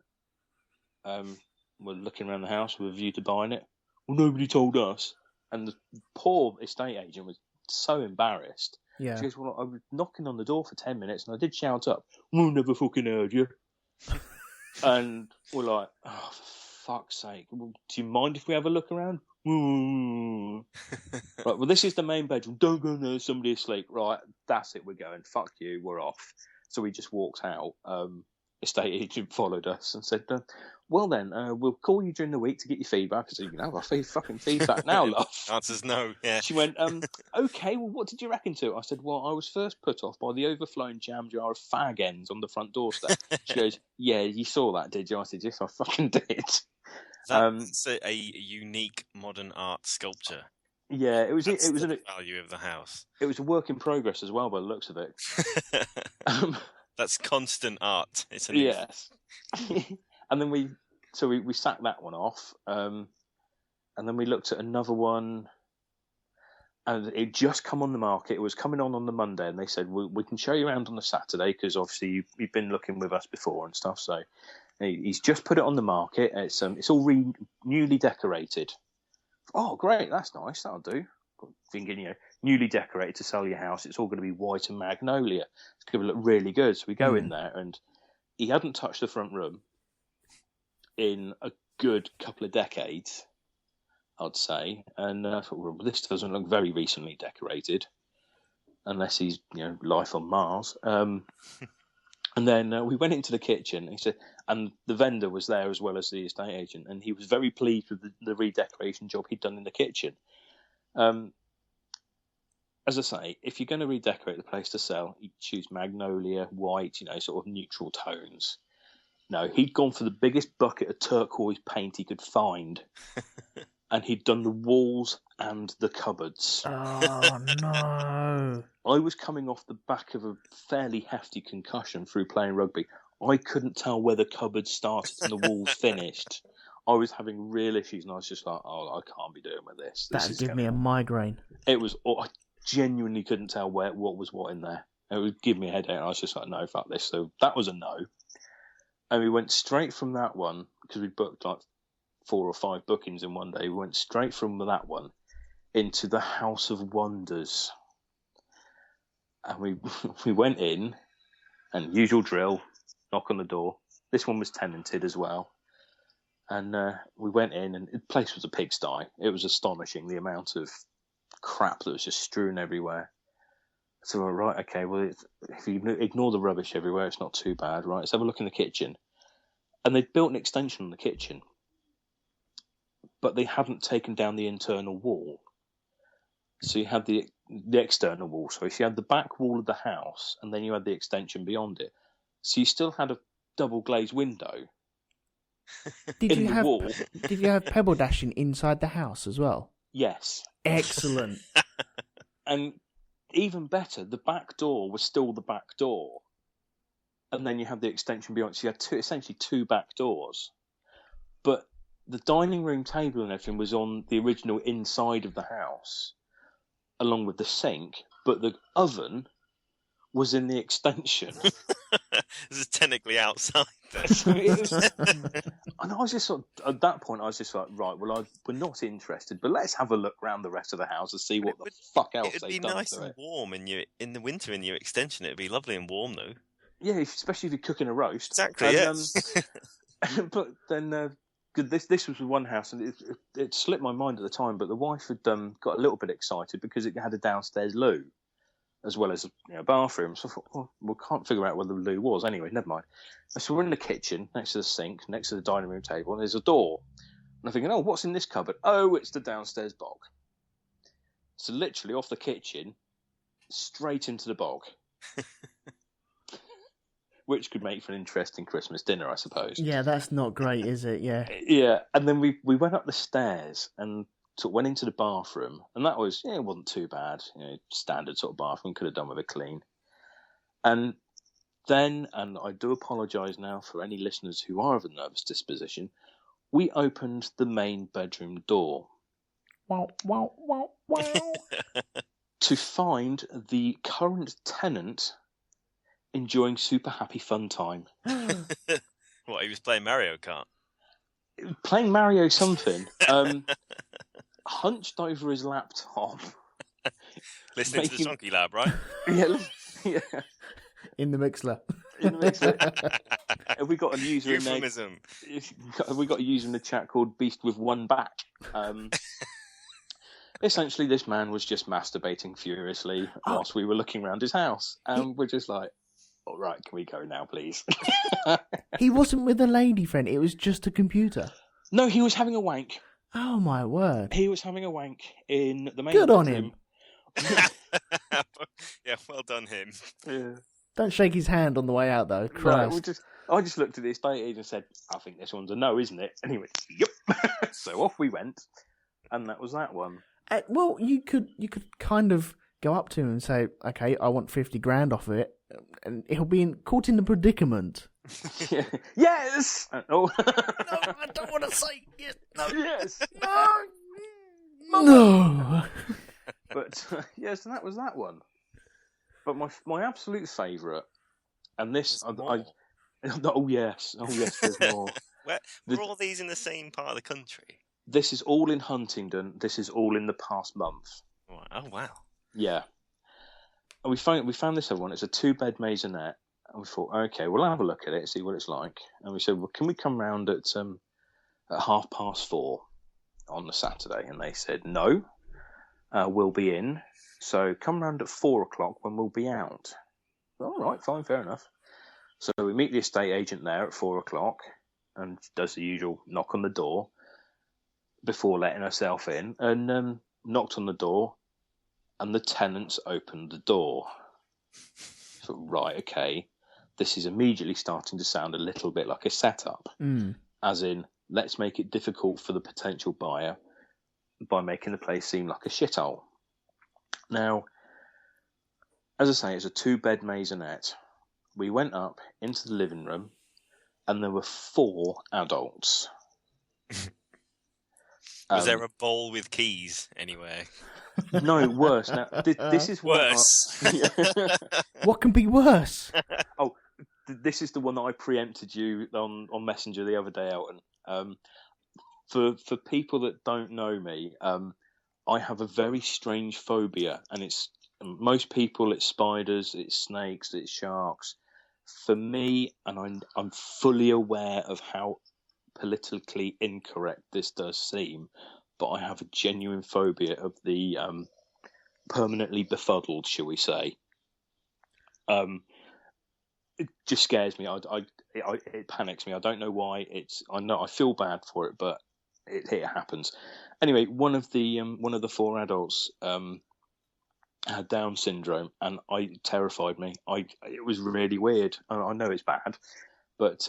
We're looking around the house with a view to buying it. "Well, nobody told us." And the poor estate agent was so embarrassed. Yeah. She goes, "Well, I was knocking on the door for 10 minutes, and I did shout up, 'We never fucking heard you.'" And we're like, "Oh, for fuck's sake. Well, do you mind if we have a look around?" Right, well, this is the main bedroom. "Don't go in there, somebody asleep." Right, that's it, we're going. Fuck you, we're off. So we just walked out. Estate agent followed us and said, "Well then, we'll call you during the week to get your feedback." I said, "You can have our fucking feedback now, love." Answer's no, yeah. She went, "Okay, well, what did you reckon to it?" I said, "Well, I was first put off by the overflowing jam jar of fag ends on the front doorstep." She goes, "Yeah, you saw that, did you?" I said, "Yes, I fucking did." That's a unique modern art sculpture. Yeah, it was the value of the house. It was a work in progress as well, by the looks of it. That's constant art. Yes. And then we sacked that one off, and then we looked at another one, and it just come on the market. It was coming on the Monday, and they said we can show you around on the Saturday because obviously you've been looking with us before and stuff. So he's just put it on the market. It's all newly decorated. Oh, great, that's nice. That'll do. Thinking, newly decorated to sell your house. It's all going to be white and magnolia. It's going to look really good. So we go in there, and he hadn't touched the front room in a good couple of decades, I'd say. And I thought, well, this doesn't look very recently decorated, unless he's, life on Mars. And And then we went into the kitchen. He said, and the vendor was there as well as the estate agent, and he was very pleased with the redecoration job he'd done in the kitchen. As I say, if you're going to redecorate the place to sell, you choose magnolia, white, sort of neutral tones. No, he'd gone for the biggest bucket of turquoise paint he could find, and he'd done the walls and the cupboards. Oh, no. I was coming off the back of a fairly hefty concussion through playing rugby. I couldn't tell where the cupboards started and the walls finished. I was having real issues, and I was just like, I can't be doing with this. That'd give me a migraine. It was... I genuinely couldn't tell what was what in there. It would give me a headache, and I was just like, no, fuck this. So that was a no. And we went straight from that one, because we booked like 4 or 5 bookings in one day. We went straight from that one into the House of Wonders. And we went in, and usual drill, knock on the door. This one was tenanted as well. And we went in, and the place was a pigsty. It was astonishing, the amount of crap that was just strewn everywhere. So we're right, okay, well, if you ignore the rubbish everywhere, it's not too bad, right? Let's have a look in the kitchen. And they'd built an extension on the kitchen, but they hadn't taken down the internal wall. So you had the external wall. So you had the back wall of the house, and then you had the extension beyond it. So you still had a double glazed window Did in you the have wall. Did you have pebble dashing inside the house as well? Yes. Excellent. And even better, the back door was still the back door. And then you had the extension beyond. So you had essentially two back doors. But the dining room table and everything was on the original inside of the house, along with the sink. But the oven was in the extension. This is technically outside then. So and I was just sort of, at that point, I was just like, right, well, we're not interested, but let's have a look around the rest of the house and see what the fuck else they've done to it. It would be nice and warm in the winter in your extension. It would be lovely and warm, though. Yeah, especially if you're cooking a roast. Exactly, But then, this was one house, and it slipped my mind at the time, but the wife had got a little bit excited because it had a downstairs loo, as well as a bathroom. So I thought, well, we can't figure out where the loo was. Anyway, never mind. So we're in the kitchen, next to the sink, next to the dining room table, and there's a door. And I'm thinking, oh, what's in this cupboard? Oh, it's the downstairs bog. So literally off the kitchen, straight into the bog. Which could make for an interesting Christmas dinner, I suppose. Yeah, that's not great, is it? Yeah. Yeah, and then we went up the stairs and went into the bathroom, and that was, it wasn't too bad. Standard sort of bathroom, could have done with a clean. And then, and I do apologise now for any listeners who are of a nervous disposition, we opened the main bedroom door. Wow, wow, wow, wow. To find the current tenant enjoying super happy fun time. What, he was playing Mario Kart? Playing Mario something. Hunched over his laptop. Listening to the Shonky Lab, right? Yeah. In the Mixler. Have we got a user Euphemism. in there? Have we got a user in the chat called Beast with One Back? Essentially, this man was just masturbating furiously whilst we were looking around his house. And we're just like, all right, can we go now, please? He wasn't with a lady friend. It was just a computer. No, he was having a wank. Oh, my word. He was having a wank in the main Good bedroom. on him. Yeah, well done him. Yeah. Don't shake his hand on the way out, though. Christ. No, I just looked at the estate agent and said, I think this one's a no, isn't it? And he went, yep. So off we went. And that was that one. Well, you could kind of go up to him and say, okay, I want 50 grand off of it. And he'll be caught in the predicament. Yeah. Yes! Oh. No, I don't want to say yes. No. Yes! No! But, yes, and that was that one. But my absolute favourite, and this... Oh, yes, there's more. Were all these in the same part of the country? This is all in Huntingdon. This is all in the past month. Oh, wow. Yeah. And we found this other one. It's a 2-bed maisonette. And we thought, okay, we'll have a look at it, see what it's like. And we said, well, can we come round at 4:30 on the Saturday? And they said, no, we'll be in. So come round at 4:00 when we'll be out. All right, fine, fair enough. So we meet the estate agent there at 4:00 and does the usual knock on the door before letting herself in, and knocked on the door, and the tenants opened the door. So, right, okay, this is immediately starting to sound a little bit like a setup, as in, let's make it difficult for the potential buyer by making the place seem like a shithole. Now, as I say, it's a 2-bed maisonette. We went up into the living room, and there were 4 adults. Was there a bowl with keys anywhere? No, worse. Now, this is worse. What can be worse? Oh, this is the one that I preempted you on Messenger the other day, Elton. For people that don't know me, I have a very strange phobia, and it's most people it's spiders, it's snakes, it's sharks. For me, and I'm fully aware of how politically incorrect this does seem, but I have a genuine phobia of the permanently befuddled, shall we say. It just scares me. It panics me. I don't know why. I feel bad for it, but it happens. Anyway, one of the 4 adults had Down syndrome, and it terrified me. It was really weird. I know it's bad, but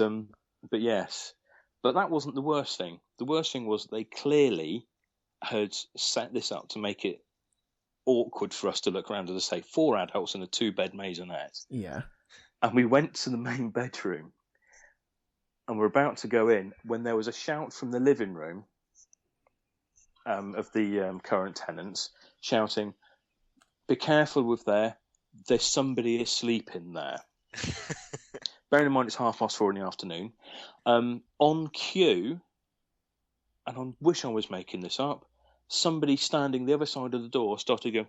yes. But that wasn't the worst thing. The worst thing was they clearly had set this up to make it awkward for us to look around. As I say, 4 adults in a 2-bed maisonette. Yeah. And we went to the main bedroom, and we're about to go in when there was a shout from the living room of the current tenants shouting, "Be careful with there's somebody asleep in there." Bearing in mind it's 4:30 in the afternoon. On cue, and I wish I was making this up, somebody standing the other side of the door started going...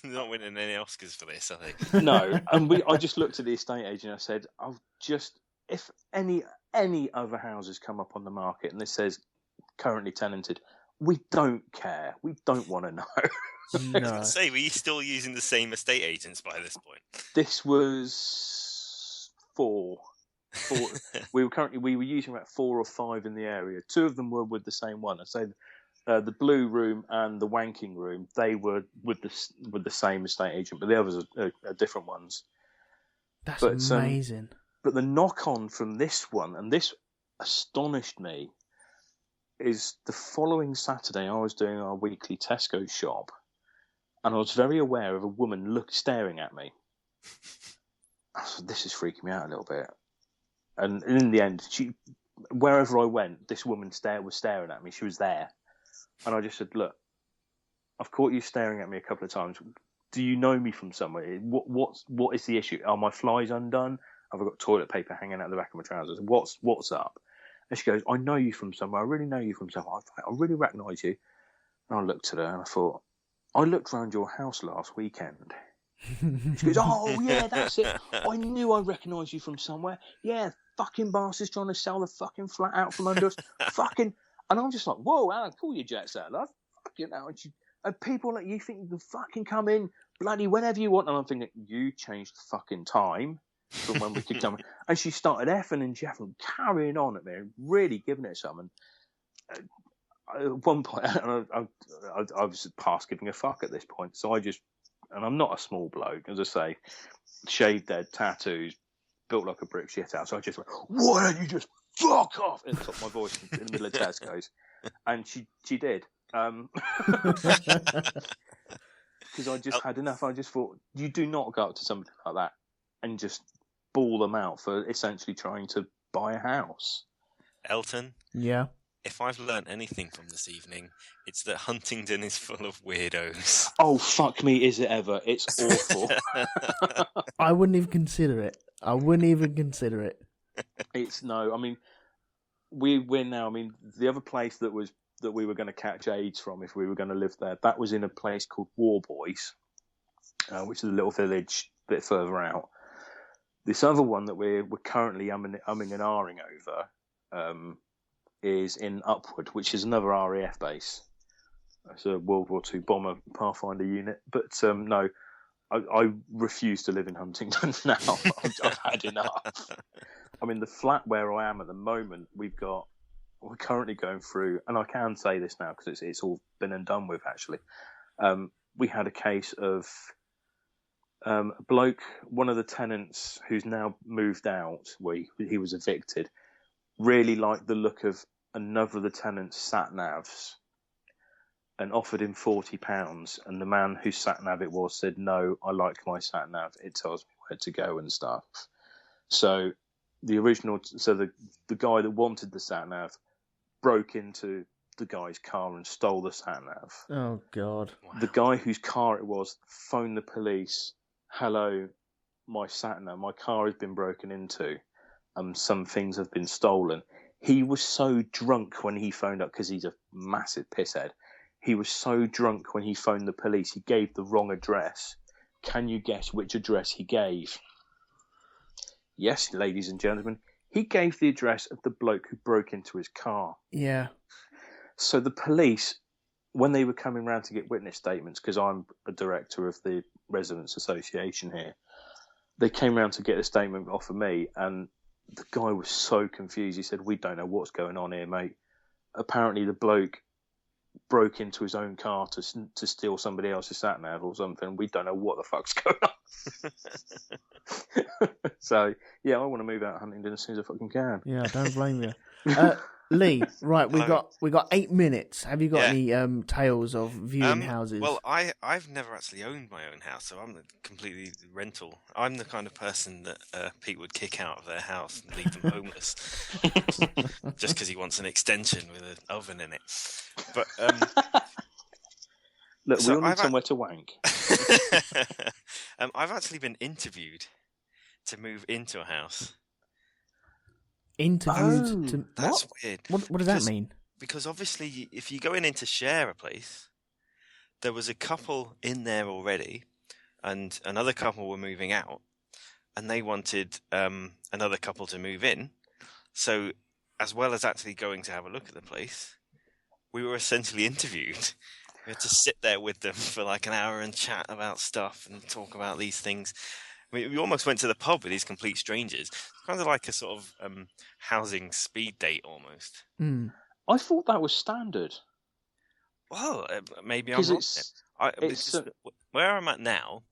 Not winning any Oscars for this, I think. No, and I just looked at the estate agent and I said, if any other houses come up on the market and this says currently tenanted, we don't care. We don't want to know. I was going to say, were you still using the same estate agents by this point? This was 4. We were using about 4 or 5 in the area. 2 of them were with the same one. I say the blue room and the wanking room, they were with the same estate agent, but the others are different ones. That's amazing. But the knock on from this one, and this astonished me, is the following Saturday I was doing our weekly Tesco shop, and I was very aware of a woman staring at me. I thought, this is freaking me out a little bit. And in the end, wherever I went, this woman was staring at me. She was there. And I just said, "Look, I've caught you staring at me a couple of times. Do you know me from somewhere? What is the issue? Are my flies undone? Have I got toilet paper hanging out the back of my trousers? What's up?" And she goes, "I know you from somewhere. I really know you from somewhere. I really recognise you." And I looked at her and I thought, "I looked round your house last weekend." She goes, "Oh, yeah, that's it. I knew I recognised you from somewhere. Yeah, fucking bastards trying to sell the fucking flat out from under us. Fucking..." And I'm just like, "Whoa, Alan, call your jet set, love. Fucking hell." And people like you think you can fucking come in bloody whenever you want. And I'm thinking, you changed the fucking time from when we could come in. And she started effing and jeffing, carrying on at me, really giving it something. At one point, I was past giving a fuck at this point. So and I'm not a small bloke, as I say, shaved head, tattoos, built like a brick shit house. So I just went, "Why don't you just fuck off?" at the top of my voice in the middle of Tesco's. And she did. Because I just had enough. I just thought, you do not go up to somebody like that and just bawl them out for essentially trying to buy a house. Elton? Yeah? If I've learnt anything from this evening, it's that Huntingdon is full of weirdos. Oh, fuck me, is it ever? It's awful. I wouldn't even consider it. It's no. I mean, we're now. I mean, the other place that we were going to catch AIDS from if we were going to live there, that was in a place called Warboys, which is a little village a bit further out. This other one that we're currently umming and ahhing over is in Upward, which is another RAF base. It's a World War II bomber Pathfinder unit. But no, I refuse to live in Huntingdon now. I've had enough. I mean, the flat where I am at the moment, we're currently going through, and I can say this now because it's all been and done with, actually. We had a case of a bloke, one of the tenants who's now moved out, where he was evicted, really liked the look of another of the tenant's sat-navs and offered him £40, and the man whose sat-nav it was said, "No, I like my sat-nav. It tells me where to go and stuff." So the guy that wanted the sat-nav broke into the guy's car and stole the sat-nav. Oh, God. Wow. The guy whose car it was phoned the police. "Hello, my sat-nav, my car has been broken into. Some things have been stolen." He was so drunk when he phoned up, because he's a massive pisshead. He was so drunk when he phoned the police, he gave the wrong address. Can you guess which address he gave? Yes, ladies and gentlemen, he gave the address of the bloke who broke into his car. Yeah. So the police, when they were coming round to get witness statements, because I'm a director of the Residents Association here, they came round to get a statement off of me, and the guy was so confused. He said, "We don't know what's going on here, mate. Apparently the bloke broke into his own car to steal somebody else's sat-nav or something. We don't know what the fuck's going on." So, yeah, I want to move out of Huntingdon as soon as I fucking can. Yeah, don't blame you. Lee, right, we got 8 minutes. Have you got any tales of viewing houses? Well, I've never actually owned my own house, so I'm completely rental. I'm the kind of person that Pete would kick out of their house and leave them homeless, just because he wants an extension with an oven in it. But look, we all need somewhere to wank. I've actually been interviewed to move into a house. Interviewed? That's weird. What does that mean? Because obviously, if you're going in to share a place, there was a couple in there already, and another couple were moving out, and they wanted another couple to move in. So, as well as actually going to have a look at the place, we were essentially interviewed. We had to sit there with them for like an hour and chat about stuff and talk about these things. We almost went to the pub with these complete strangers. Kind of like a sort of housing speed date almost. Mm. I thought that was standard. Well, maybe I'm wrong. Where I'm at now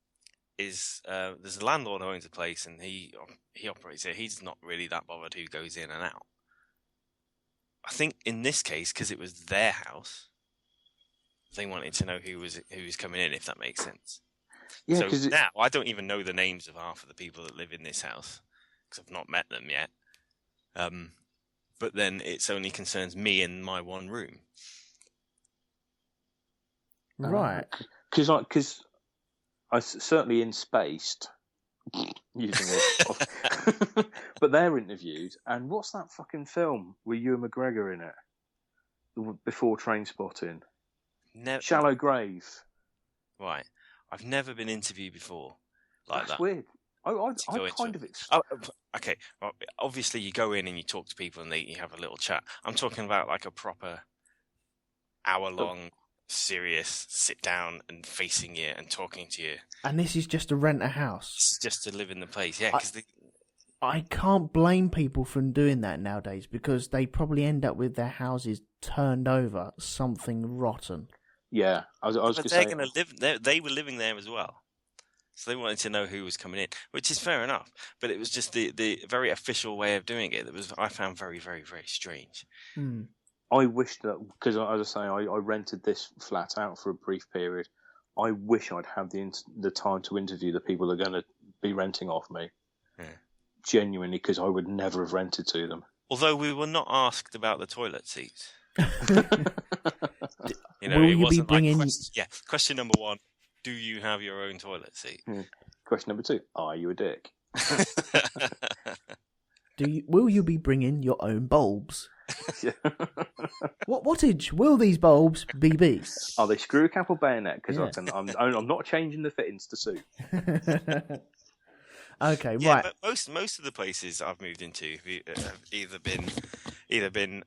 is there's a landlord who owns a place and he operates it. He's not really that bothered who goes in and out. I think in this case, because it was their house, they wanted to know who was coming in, if that makes sense. Yeah, so now I don't even know the names of half of the people that live in this house because I've not met them yet. But then it only concerns me and my one room. Right. Because I certainly in-spaced using it. But they're interviewed, and what's that fucking film with Ewan McGregor in it? Before Trainspotting. Shallow Grave. Right. I've never been interviewed before like That's that. Weird. I kind of... Okay. Well, obviously, you go in and you talk to people and you have a little chat. I'm talking about like a proper hour-long, serious sit down and facing you and talking to you. And this is just to rent a house? It's just to live in the place, yeah. I can't blame people from doing that nowadays because they probably end up with their houses turned over, something rotten. Yeah, I was going to say... They're going to live. They were living there as well, so they wanted to know who was coming in, which is fair enough. But it was just the very official way of doing it that I found very, very, very strange. Hmm. I wish that, because as I say, I rented this flat out for a brief period. I wish I'd had the time to interview the people that are going to be renting off me. Yeah. Genuinely, because I would never have rented to them. Although we were not asked about the toilet seats. Will you be bringing... Question number 1, do you have your own toilet seat? Question number 2, are you a dick? Will you be bringing your own bulbs? What wattage will these bulbs be? Are they screw cap or bayonet? Because I'm not changing the fittings to suit. Okay, yeah, right. But most of the places I've moved into have either been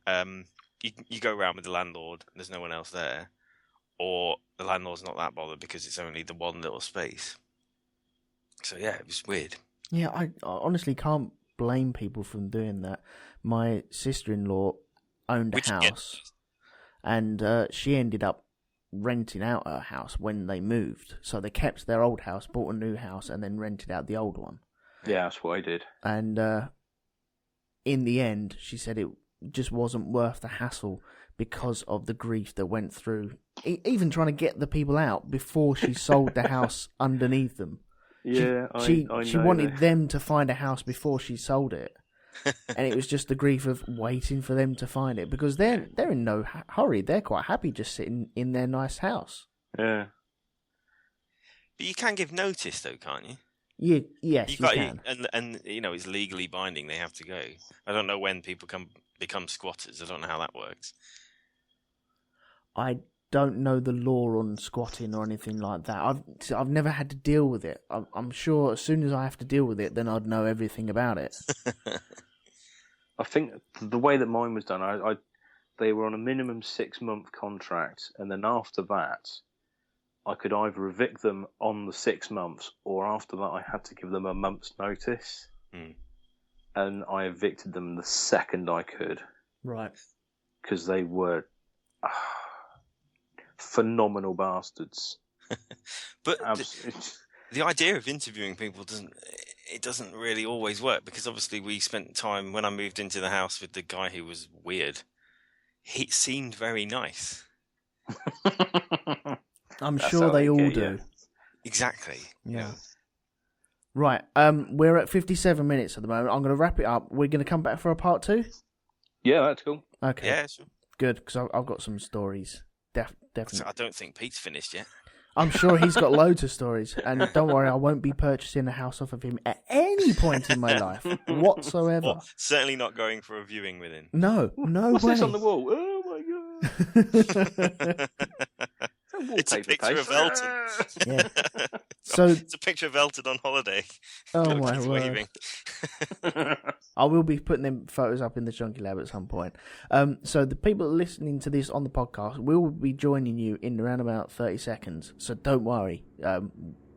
you go around with the landlord and there's no one else there, or the landlord's not that bothered because it's only the one little space. So yeah, it was weird. Yeah, I honestly can't blame people from doing that. My sister-in-law owned a house, and she ended up renting out her house when they moved. So they kept their old house, bought a new house, and then rented out the old one. Yeah, that's what I did. And in the end, she said it just wasn't worth the hassle because of the grief that went through, even trying to get the people out before she sold the house underneath them. Yeah, she know wanted that. them to find a house before she sold it. And it was just the grief of waiting for them to find it, because they're in no hurry. They're quite happy just sitting in their nice house. Yeah. But you can give notice, though, can't you? Yes, you can. And it's legally binding. They have to go. I don't know when people become squatters. I don't know how that works. I don't know the law on squatting or anything like that. I've never had to deal with it. I'm sure as soon as I have to deal with it, then I'd know everything about it. I think the way that mine was done, they were on a minimum 6-month contract, and then after that, I could either evict them on the 6 months, or after that, I had to give them a month's notice. Mm. And I evicted them the second I could. Right. Because they were phenomenal bastards. But the idea of interviewing people doesn't really always work, because obviously we spent time when I moved into the house with the guy who was weird. He seemed very nice. I'm sure they all do. Yeah. Exactly. Yeah. Right. We're at 57 minutes at the moment. I'm going to wrap it up. We're going to come back for a part 2? Yeah, that's cool. Okay. Yeah, sure. Good, because I've got some stories. Definitely. So I don't think Pete's finished yet. I'm sure he's got loads of stories. And don't worry, I won't be purchasing a house off of him at any point in my life whatsoever. Or certainly not going for a viewing with him. No What's way. this on the wall? Oh, my God. It's a picture of Elton. Yeah. So it's a picture of Elton on holiday. Oh my word! Waving. I will be putting them photos up in the Shonky Lab at some point. So the people listening to this on the podcast will be joining you in around about 30 seconds. So don't worry.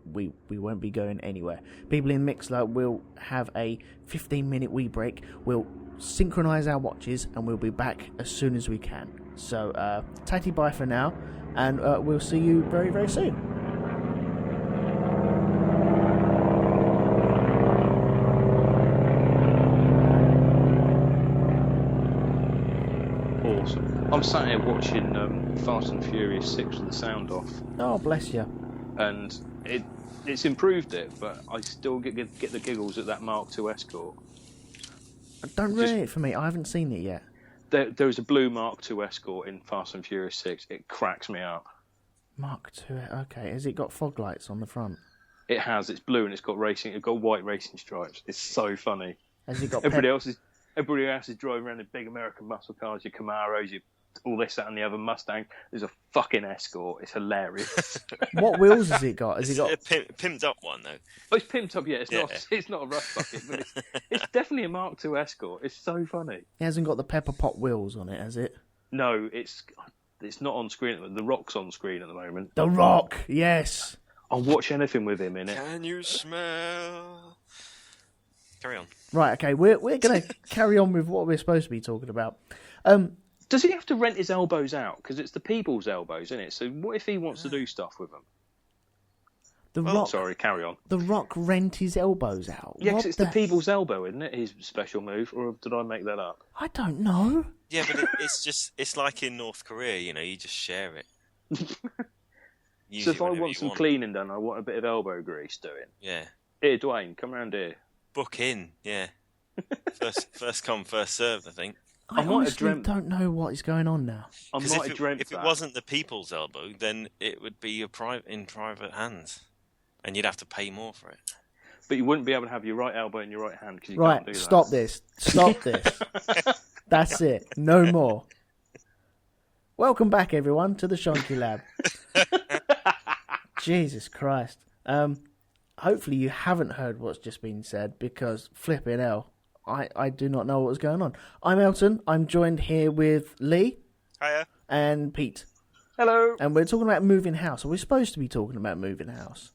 We won't be going anywhere. People in Mixler will have a 15-minute wee break. We'll synchronise our watches and we'll be back as soon as we can. So tatty bye for now, and we'll see you very, very soon. Awesome. I'm sat here watching Fast and Furious 6 with the sound off. Oh, bless you. And it's improved it, but I still get the giggles at that Mark II Escort. Don't ruin it for me. I haven't seen it yet. There's a blue Mark II Escort in Fast and Furious 6. It cracks me up. Mark II, okay. Has it got fog lights on the front? It has. It's blue and it's got white racing stripes. It's so funny. Has it got everybody else is driving around in big American muscle cars, your Camaros, your all this, that, and the other Mustang. There's a fucking Escort. It's hilarious. What wheels has it got? Has it got a pimped up one though? Oh, it's pimped up. Yeah, it's not a rust bucket, but it's definitely a Mark II Escort. It's so funny. It hasn't got the pepper pot wheels on it, has it? No, it's not on screen. The Rock's on screen at the moment. The Rock, yes. I'll watch anything with him in it. Can you smell? Carry on. Right, okay. We're going to carry on with what we're supposed to be talking about. Does he have to rent his elbows out? Because it's the people's elbows, isn't it? So what if he wants to do stuff with them? Rock. Sorry, carry on. The Rock rent his elbows out. Yeah, because it's the people's elbow, isn't it? His special move, or did I make that up? I don't know. Yeah, but it's like in North Korea, you just share it. So if I want some cleaning done, I want a bit of elbow grease doing. Yeah. Here, Dwayne, come round here. Book in, yeah. First come, first served, I think. I honestly don't know what is going on now. If it wasn't the people's elbow, then it would be in private hands, and you'd have to pay more for it. But you wouldn't be able to have your right elbow in your right hand because you can't do that. Stop this. That's it. No more. Welcome back, everyone, to the Shonky Lab. Jesus Christ. Hopefully you haven't heard what's just been said, because flipping hell, I do not know what's going on. I'm Elton. I'm joined here with Lee. Hiya. And Pete. Hello. And we're talking about moving house. Or we're supposed to be talking about moving house.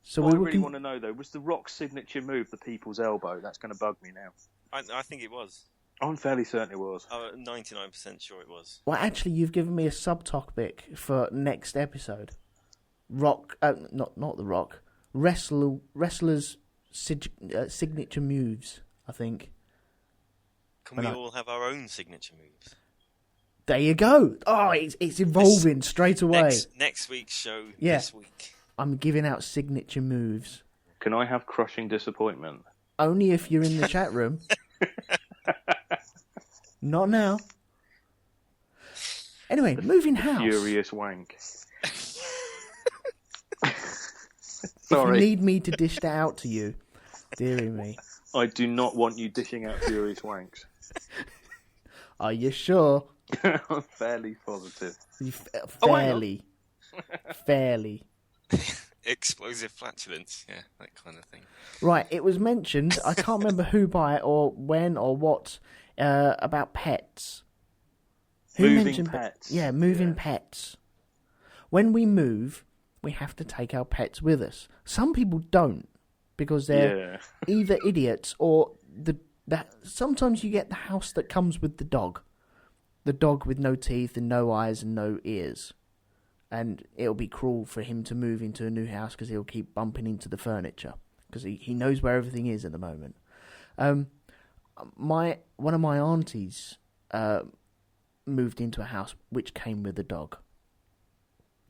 So what I really want to know, though, was the Rock's signature move the people's elbow? That's going to bug me now. I think it was. I'm fairly certain it was. I'm 99% sure it was. Well, actually, you've given me a subtopic for next episode. Rock, not the Rock. Wrestlers' signature moves, I think. Can we all have our own signature moves? There you go. Oh, it's evolving straight away. Next week's show. Yeah. This week. I'm giving out signature moves. Can I have crushing disappointment? Only if you're in the chat room. Not now. Anyway, moving house. Furious wank. Sorry. If you need me to dish that out to you, dearie me. I do not want you dishing out furious wanks. Are you sure? I'm fairly positive. Fairly. Fairly. Explosive flatulence, yeah, that kind of thing. Right, it was mentioned, I can't remember who by it or when or what, about pets. Who mentioned pets. Yeah, moving pets. When we move, we have to take our pets with us. Some people don't, because they're either idiots or sometimes you get the house that comes with the dog. The dog with no teeth and no eyes and no ears. And it'll be cruel for him to move into a new house because he'll keep bumping into the furniture because he knows where everything is at the moment. One of my aunties moved into a house which came with a dog.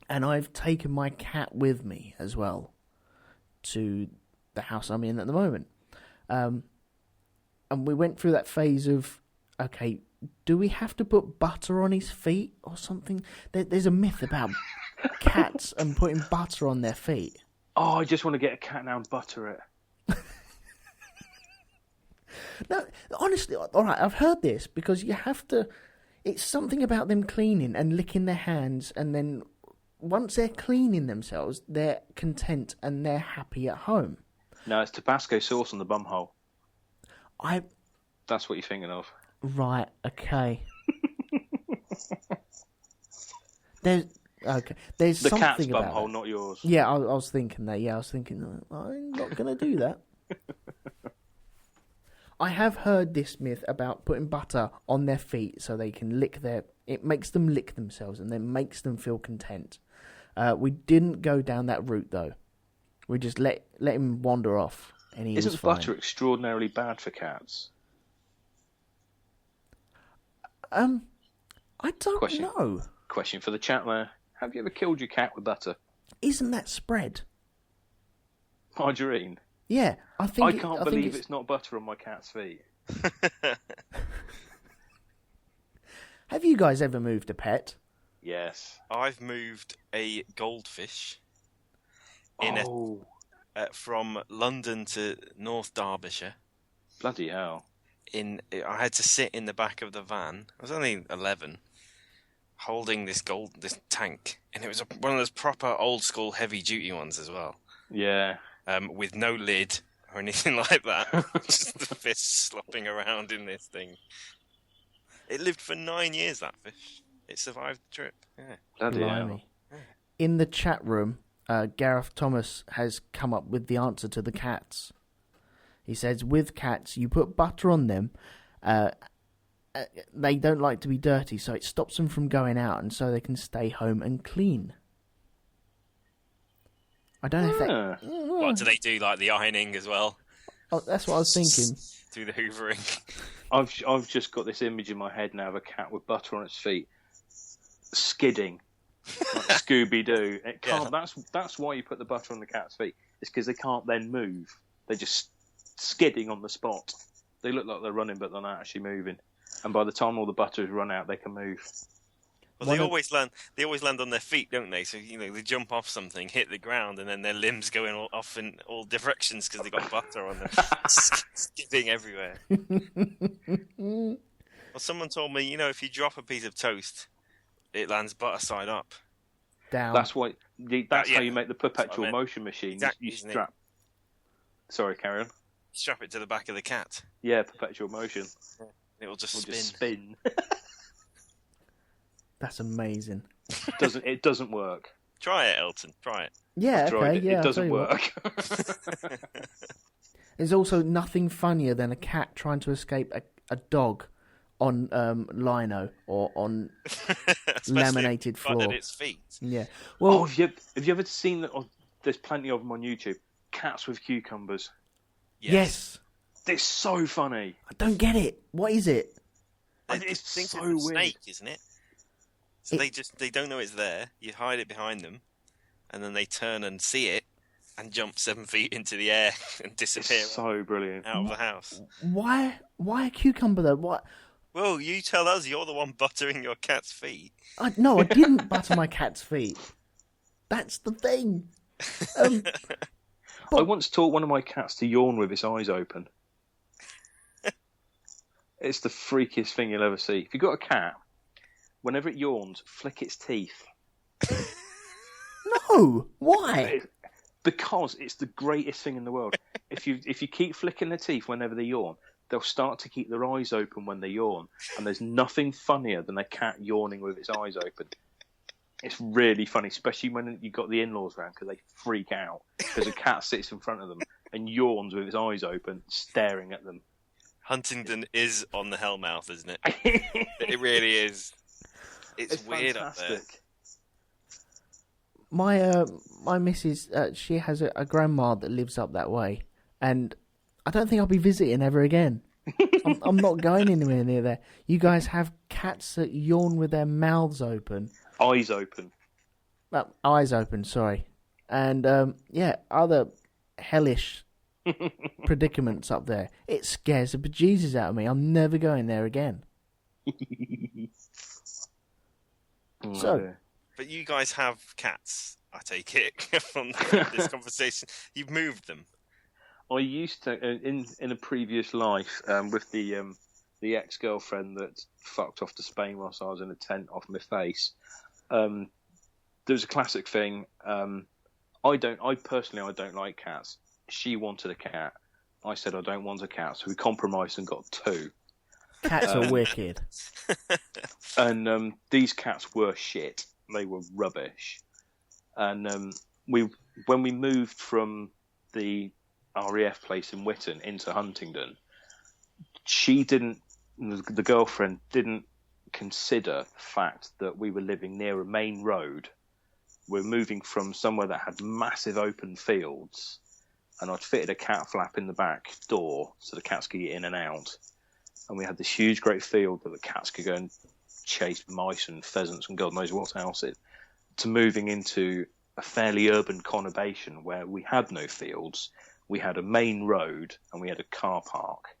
And I've taken my cat with me as well to the house I'm in at the moment. And we went through that phase of, okay, do we have to put butter on his feet or something? There's a myth about cats and putting butter on their feet. Oh, I just want to get a cat now and butter it. No, honestly, all right, I've heard this because you have to... It's something about them cleaning and licking their hands, and then once they're cleaning themselves, they're content and they're happy at home. No, it's Tabasco sauce on the bumhole. That's what you're thinking of. Right, okay. There's the something cat's about bumhole, it. not yours. Yeah, I was thinking that. Yeah, I was thinking, I'm not going to do that. I have heard this myth about putting butter on their feet so they can lick it makes them lick themselves and then makes them feel content. We didn't go down that route, though. We just let him wander off, and he was fine. Isn't butter extraordinarily bad for cats? I don't know. Question for the chat there. Have you ever killed your cat with butter? Isn't that spread? Margarine? Yeah, I think... I can't believe it's not butter on my cat's feet. Have you guys ever moved a pet? Yes. I've moved a goldfish from London to North Derbyshire. Bloody hell. I had to sit in the back of the van. I was only 11, holding this tank, and it was one of those proper old school heavy duty ones as well. Yeah. With no lid or anything like that. Just the fish slopping around in this thing. It lived for 9 years, that fish. It survived the trip. Yeah. Bloody hell. In the chat room, Gareth Thomas has come up with the answer to the cats. He says, with cats, you put butter on them. They don't like to be dirty, so it stops them from going out, and so they can stay home and clean. I don't know if that... What, do they do, like the ironing as well? Oh, that's what I was thinking. Do the hoovering. I've just got this image in my head now of a cat with butter on its feet, skidding, like Scooby-Doo. It can't. Yeah. That's why you put the butter on the cat's feet. It's because they can't then move. They're just skidding on the spot. They look like they're running, but they're not actually moving. And by the time all the butter's run out, they can move. Well, they always land on their feet, don't they? So, they jump off something, hit the ground, and then their limbs go off in all directions because they got butter on them, skidding everywhere. Well, someone told me, if you drop a piece of toast, it lands butter side up. Down. That's why. That's how you make the perpetual motion machine. Exactly, you strap. Sorry, carry on. Strap it to the back of the cat. Yeah, perpetual motion. It will just spin. Just spin. That's amazing. It doesn't work. Try it, Elton. Try it. Yeah, okay, it. yeah. It doesn't work. There's also nothing funnier than a cat trying to escape a dog on lino or on laminated floor. At its feet. Yeah. Well, have you ever seen that? Oh, there's plenty of them on YouTube. Cats with cucumbers. Yes. They're so funny. I don't get it. What is it? It's so weird. weird. Snake, isn't it? So they don't know it's there. You hide it behind them, and then they turn and see it, and jump 7 feet into the air and disappear. It's so brilliant. Out of the house. Why a cucumber though? What? Well, you tell us. You're the one buttering your cat's feet. No, I didn't butter my cat's feet. That's the thing. I once taught one of my cats to yawn with its eyes open. It's the freakiest thing you'll ever see. If you've got a cat, whenever it yawns, flick its teeth. No, why? Because it's the greatest thing in the world. If you keep flicking their teeth whenever they yawn, they'll start to keep their eyes open when they yawn. And there's nothing funnier than a cat yawning with its eyes open. It's really funny, especially when you've got the in-laws around, because they freak out. Because a cat sits in front of them and yawns with its eyes open, staring at them. Huntingdon is on the Hellmouth, isn't it? It really is. It's weird fantastic. up My there. missus, she has a grandma that lives up that way, and I don't think I'll be visiting ever again. I'm not going anywhere near there. You guys have cats that yawn with their mouths open. Eyes open. Eyes open, sorry. And, other hellish predicaments up there. It scares the bejesus out of me. I'm never going there again. But you guys have cats, I take it, from this conversation. You've moved them. I used to, in a previous life, with the ex-girlfriend that fucked off to Spain whilst I was in a tent off my face. There's a classic thing. I personally don't like cats. She wanted a cat. I said I don't want a cat, so we compromised and got 2. Cats are wicked. And these cats were shit. They were rubbish. And when we moved from the RAF place in Witton into Huntingdon, the girlfriend didn't consider the fact that we were living near a main road. We're moving from somewhere that had massive open fields, and I'd fitted a cat flap in the back door so the cats could get in and out. And we had this huge, great field that the cats could go and chase mice and pheasants and God knows what else in, to moving into a fairly urban conurbation where we had no fields, we had a main road, and we had a car park.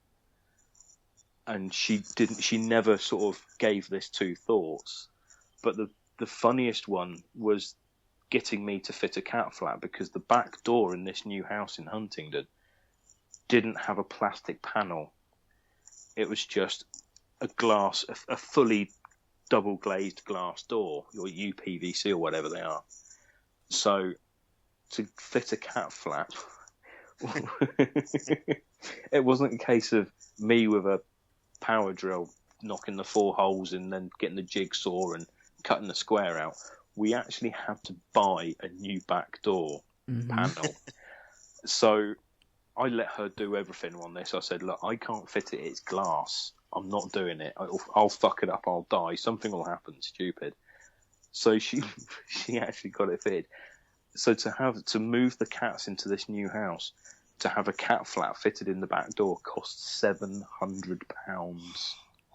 And she never sort of gave this 2 thoughts. But the funniest one was getting me to fit a cat flap, because the back door in this new house in Huntingdon didn't have a plastic panel. It was just a glass, a fully double glazed glass door, or UPVC or whatever they are. So to fit a cat flap, it wasn't a case of me with a power drill knocking the 4 holes and then getting the jigsaw and cutting the square out. We actually had to buy a new back door panel. So I let her do everything on this. I said, look, I can't fit it. It's glass. I'm not doing it. I'll fuck it up. I'll die. Something will happen stupid. So she actually got it fitted. So to move the cats into this new house, to have a cat flap fitted in the back door cost £700.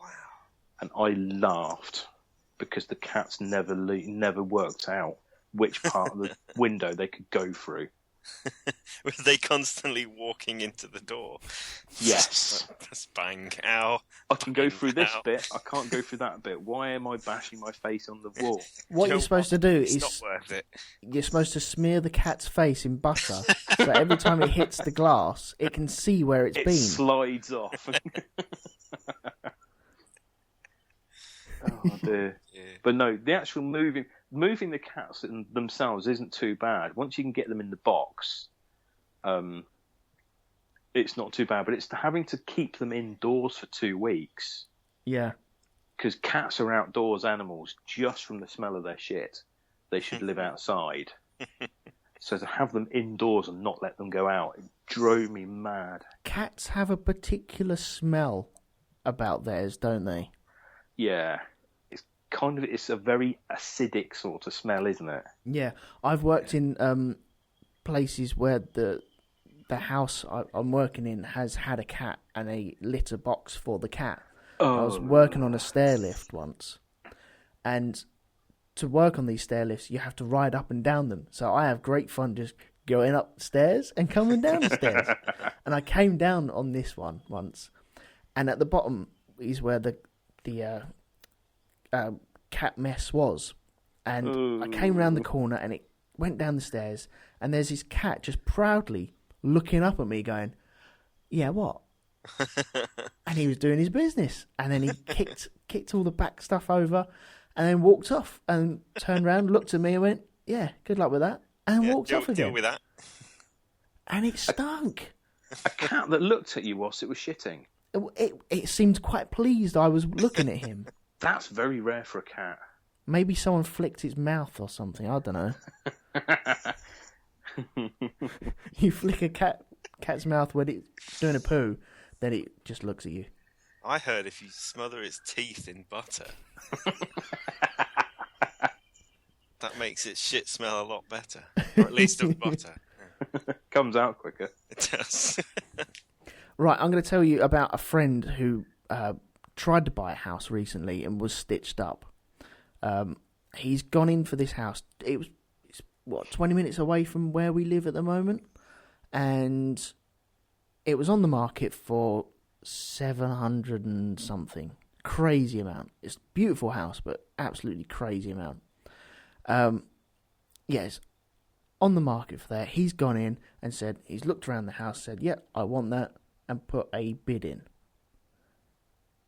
Wow. And I laughed, because the cats never worked out which part of the window they could go through. Were they constantly walking into the door? Yes. Just bang, ow. I can go through this bit, I can't go through that bit. Why am I bashing my face on the wall? What you're supposed to do it's is... not worth it. You're supposed to smear the cat's face in butter, so every time it hits the glass, it can see where it's been. It slides off. Oh dear. Yeah. But no, the actual moving the cats themselves isn't too bad. Once you can get them in the box, it's not too bad. But it's having to keep them indoors for 2 weeks. Yeah. Because cats are outdoors animals just from the smell of their shit. they should live outside. So to have them indoors and not let them go out, it drove me mad. Cats have a particular smell about theirs, don't they? Yeah. It's a very acidic sort of smell, isn't it? Yeah. I've worked in places where the house I'm working in has had a cat and a litter box for the cat. Oh. I was working on a stair lift once, and to work on these stair lifts, you have to ride up and down them. So I have great fun just going up the stairs and coming down the stairs. And I came down on this one once, and at the bottom is where the cat mess was. And Ooh. I came round the corner, and it went down the stairs, and there's this cat just proudly looking up at me going, "Yeah, what?" And he was doing his business. And then he kicked all the back stuff over, and then walked off and turned around, looked at me and went, "Yeah, good luck with that," and walked off again. Deal with that. And it stunk. A cat that looked at you whilst it was shitting. It seemed quite pleased I was looking at him. That's very rare for a cat. Maybe someone flicked its mouth or something. I don't know. You flick a cat's mouth when it's doing a poo, then it just looks at you. I heard if you smother its teeth in butter, that makes its shit smell a lot better. Or at least of butter. Comes out quicker. It does. Right, I'm going to tell you about a friend who tried to buy a house recently and was stitched up. He's gone in for this house. It's 20 minutes away from where we live at the moment, and it was on the market for 700 and something. Crazy amount. It's a beautiful house, but absolutely crazy amount. Yes, on the market for that. He's gone in and said, he's looked around the house, said, "Yeah, I want that," and put a bid in.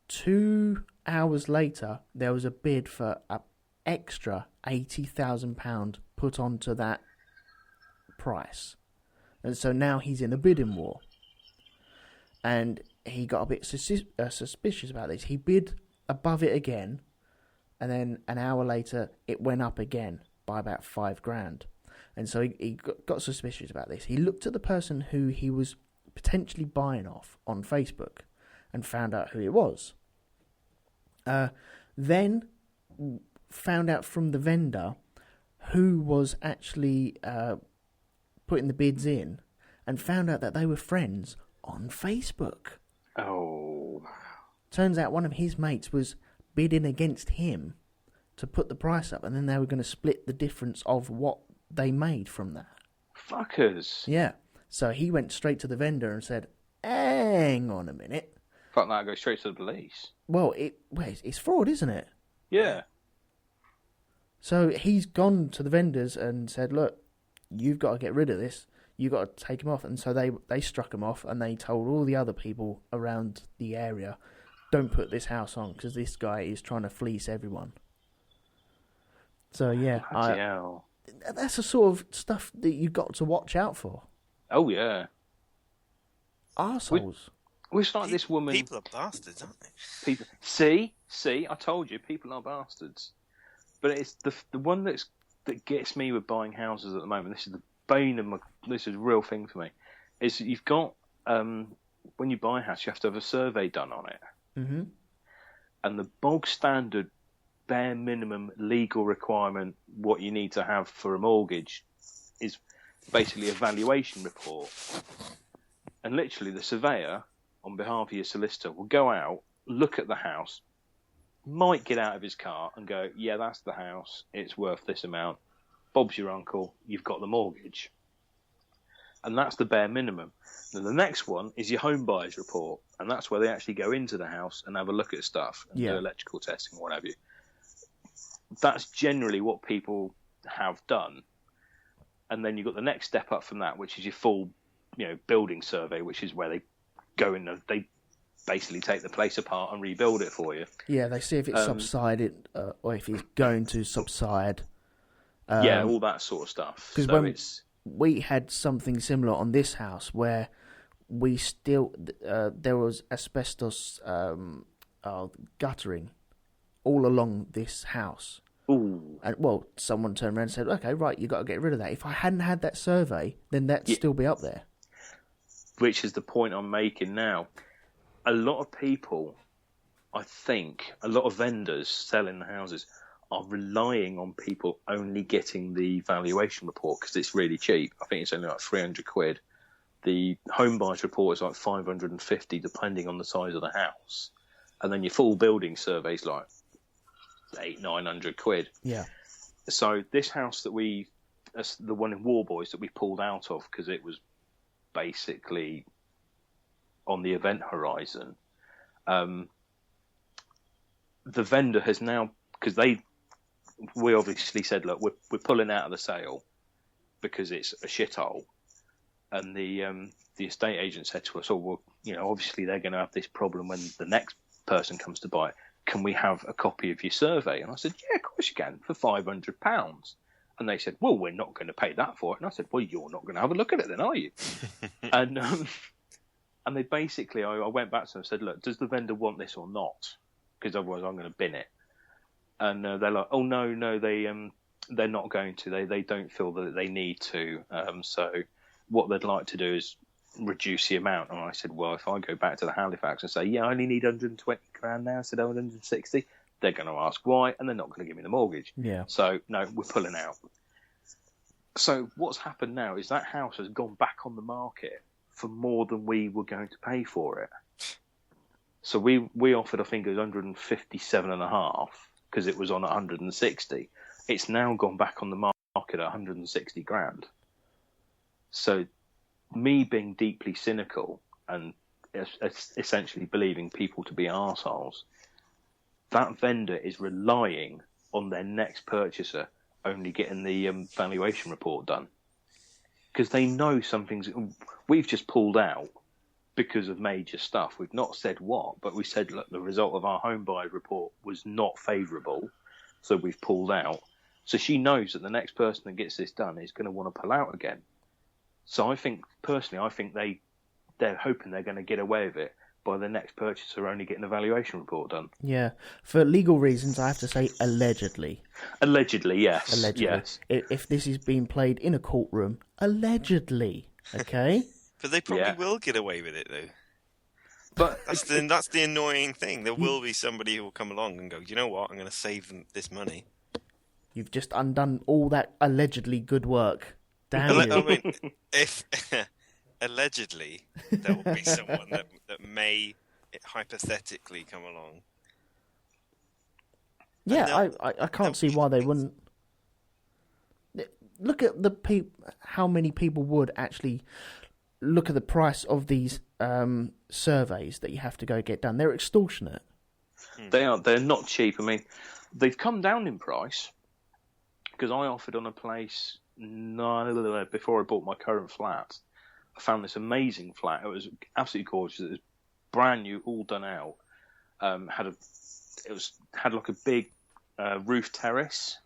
2 hours later, there was a bid for an extra £80,000 put onto that price. And so now he's in a bidding war. And he got a bit suspicious about this. He bid above it again, and then an hour later, it went up again by about $5,000. And so he got suspicious about this. He looked at the person who he was potentially buying off on Facebook and found out who it was. Then found out from the vendor who was actually putting the bids in, and found out that they were friends on Facebook. Oh. Turns out one of his mates was bidding against him to put the price up, and then they were going to split the difference of what they made from that. Fuckers. Yeah. So he went straight to the vendor and said, "Hang on a minute." Fuck that, go straight to the police. Well, it's fraud, isn't it? Yeah. So he's gone to the vendors and said, "Look, you've got to get rid of this. You've got to take him off." And so they struck him off, and they told all the other people around the area, "Don't put this house on because this guy is trying to fleece everyone." So yeah, Bloody hell. That's the sort of stuff that you've got to watch out for. Oh yeah. Arseholes. It's like this woman. People are bastards, aren't they? People. See, I told you, people are bastards. But it's the one that gets me with buying houses at the moment. This is the bane of this is a real thing for me. Is you've got when you buy a house, you have to have a survey done on it. Mm-hmm. And the bog standard, bare minimum legal requirement, what you need to have for a mortgage, is basically a valuation report. And literally, the surveyor, on behalf of your solicitor, will go out, look at the house, might get out of his car and go, "Yeah, that's the house. It's worth this amount. Bob's your uncle. You've got the mortgage." And that's the bare minimum. Then the next one is your home buyer's report, and that's where they actually go into the house and have a look at stuff and do electrical testing, what have you. That's generally what people have done. And then you've got the next step up from that, which is your full, building survey, which is where they go in and they basically take the place apart and rebuild it for you. Yeah, they see if it's subsided or if it's going to subside. Yeah, all that sort of stuff. Because so when we had something similar on this house where we still there was asbestos guttering all along this house, Ooh. And, well, someone turned around and said, okay, right, you've got to get rid of that. If I hadn't had that survey, then that'd still be up there. Which is the point I'm making now. A lot of people, I think, a lot of vendors selling the houses are relying on people only getting the valuation report because it's really cheap. I think it's only like 300 quid. The home buyers report is like 550 depending on the size of the house. And then your full building survey is like 800-900 quid. Yeah. So this house that the one in Warboys that we pulled out of because it was basically on the event horizon, the vendor has now, because we obviously said, look, we're pulling out of the sale because it's a shithole, and the estate agent said to us, oh well, obviously they're going to have this problem when the next person comes to buy it. Can we have a copy of your survey? And I said, yeah, of course you can, for £500. And they said, well, we're not going to pay that for it. And I said, well, you're not going to have a look at it then, are you? And they basically, I went back to them and said, look, does the vendor want this or not? Because otherwise I'm going to bin it. And they're like, oh, no, they're not going to. They don't feel that they need to. So what they'd like to do is reduce the amount. And I said, well, if I go back to the Halifax and say, yeah, I only need 120 grand now, I said 160, they're going to ask why, and they're not going to give me the mortgage. Yeah. So, no, we're pulling out. So what's happened now is that house has gone back on the market for more than we were going to pay for it. So we offered, I think it was 157.5 because it was on 160. It's now gone back on the market at 160 grand. So me being deeply cynical and essentially believing people to be arseholes, that vendor is relying on their next purchaser only getting the valuation report done. Because they know something's... We've just pulled out because of major stuff. We've not said what, but we said, look, the result of our home buyer report was not favourable, so we've pulled out. So she knows that the next person that gets this done is going to want to pull out again. So I think they're hoping they're going to get away with it by the next purchaser only getting a valuation report done. Yeah. For legal reasons, I have to say allegedly. Allegedly, yes. Allegedly. Yes. If this is being played in a courtroom, allegedly, okay? But they probably will get away with it, though. But that's the annoying thing. There will be somebody who will come along and go, you know what, I'm going to save them this money. You've just undone all that allegedly good work. Damn you. I mean, if allegedly there will be someone that may hypothetically come along. Yeah, I can't see why they wouldn't. Look at how many people would actually look at the price of these surveys that you have to go get done. They're extortionate. They are. They're not cheap. I mean, they've come down in price because I offered on a place before I bought my current flat. I found this amazing flat. It was absolutely gorgeous. It was brand new, all done out. Had like a big roof terrace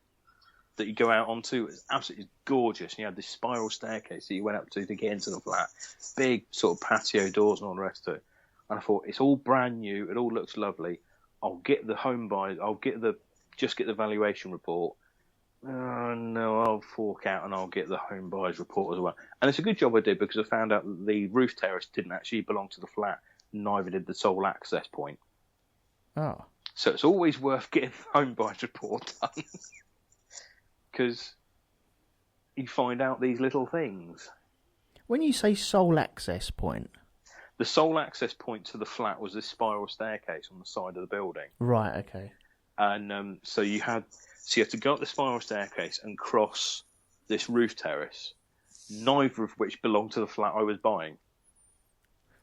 that you go out onto. It was absolutely gorgeous. And you had this spiral staircase that you went up to get into the flat. Big sort of patio doors and all the rest of it. And I thought, it's all brand new. It all looks lovely. I'll get the home buy. Just get the valuation report. No, I'll fork out and I'll get the home buyer's report as well. And it's a good job I did because I found out that the roof terrace didn't actually belong to the flat. Neither did the sole access point. Oh. So it's always worth getting the home buyer's report done. Because you find out these little things. When you say sole access point... The sole access point to the flat was this spiral staircase on the side of the building. Right, okay. And so you had to go up the spiral staircase and cross this roof terrace, neither of which belonged to the flat I was buying.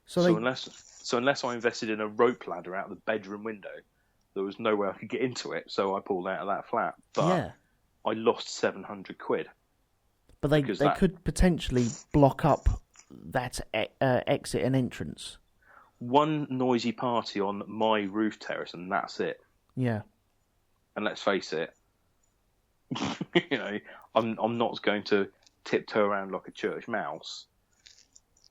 So unless I invested in a rope ladder out the bedroom window, there was no way I could get into it, so I pulled out of that flat. But I lost 700 quid. But they could potentially block up that exit and entrance. One noisy party on my roof terrace, and that's it. Yeah. And let's face it, I'm not going to tiptoe around like a church mouse.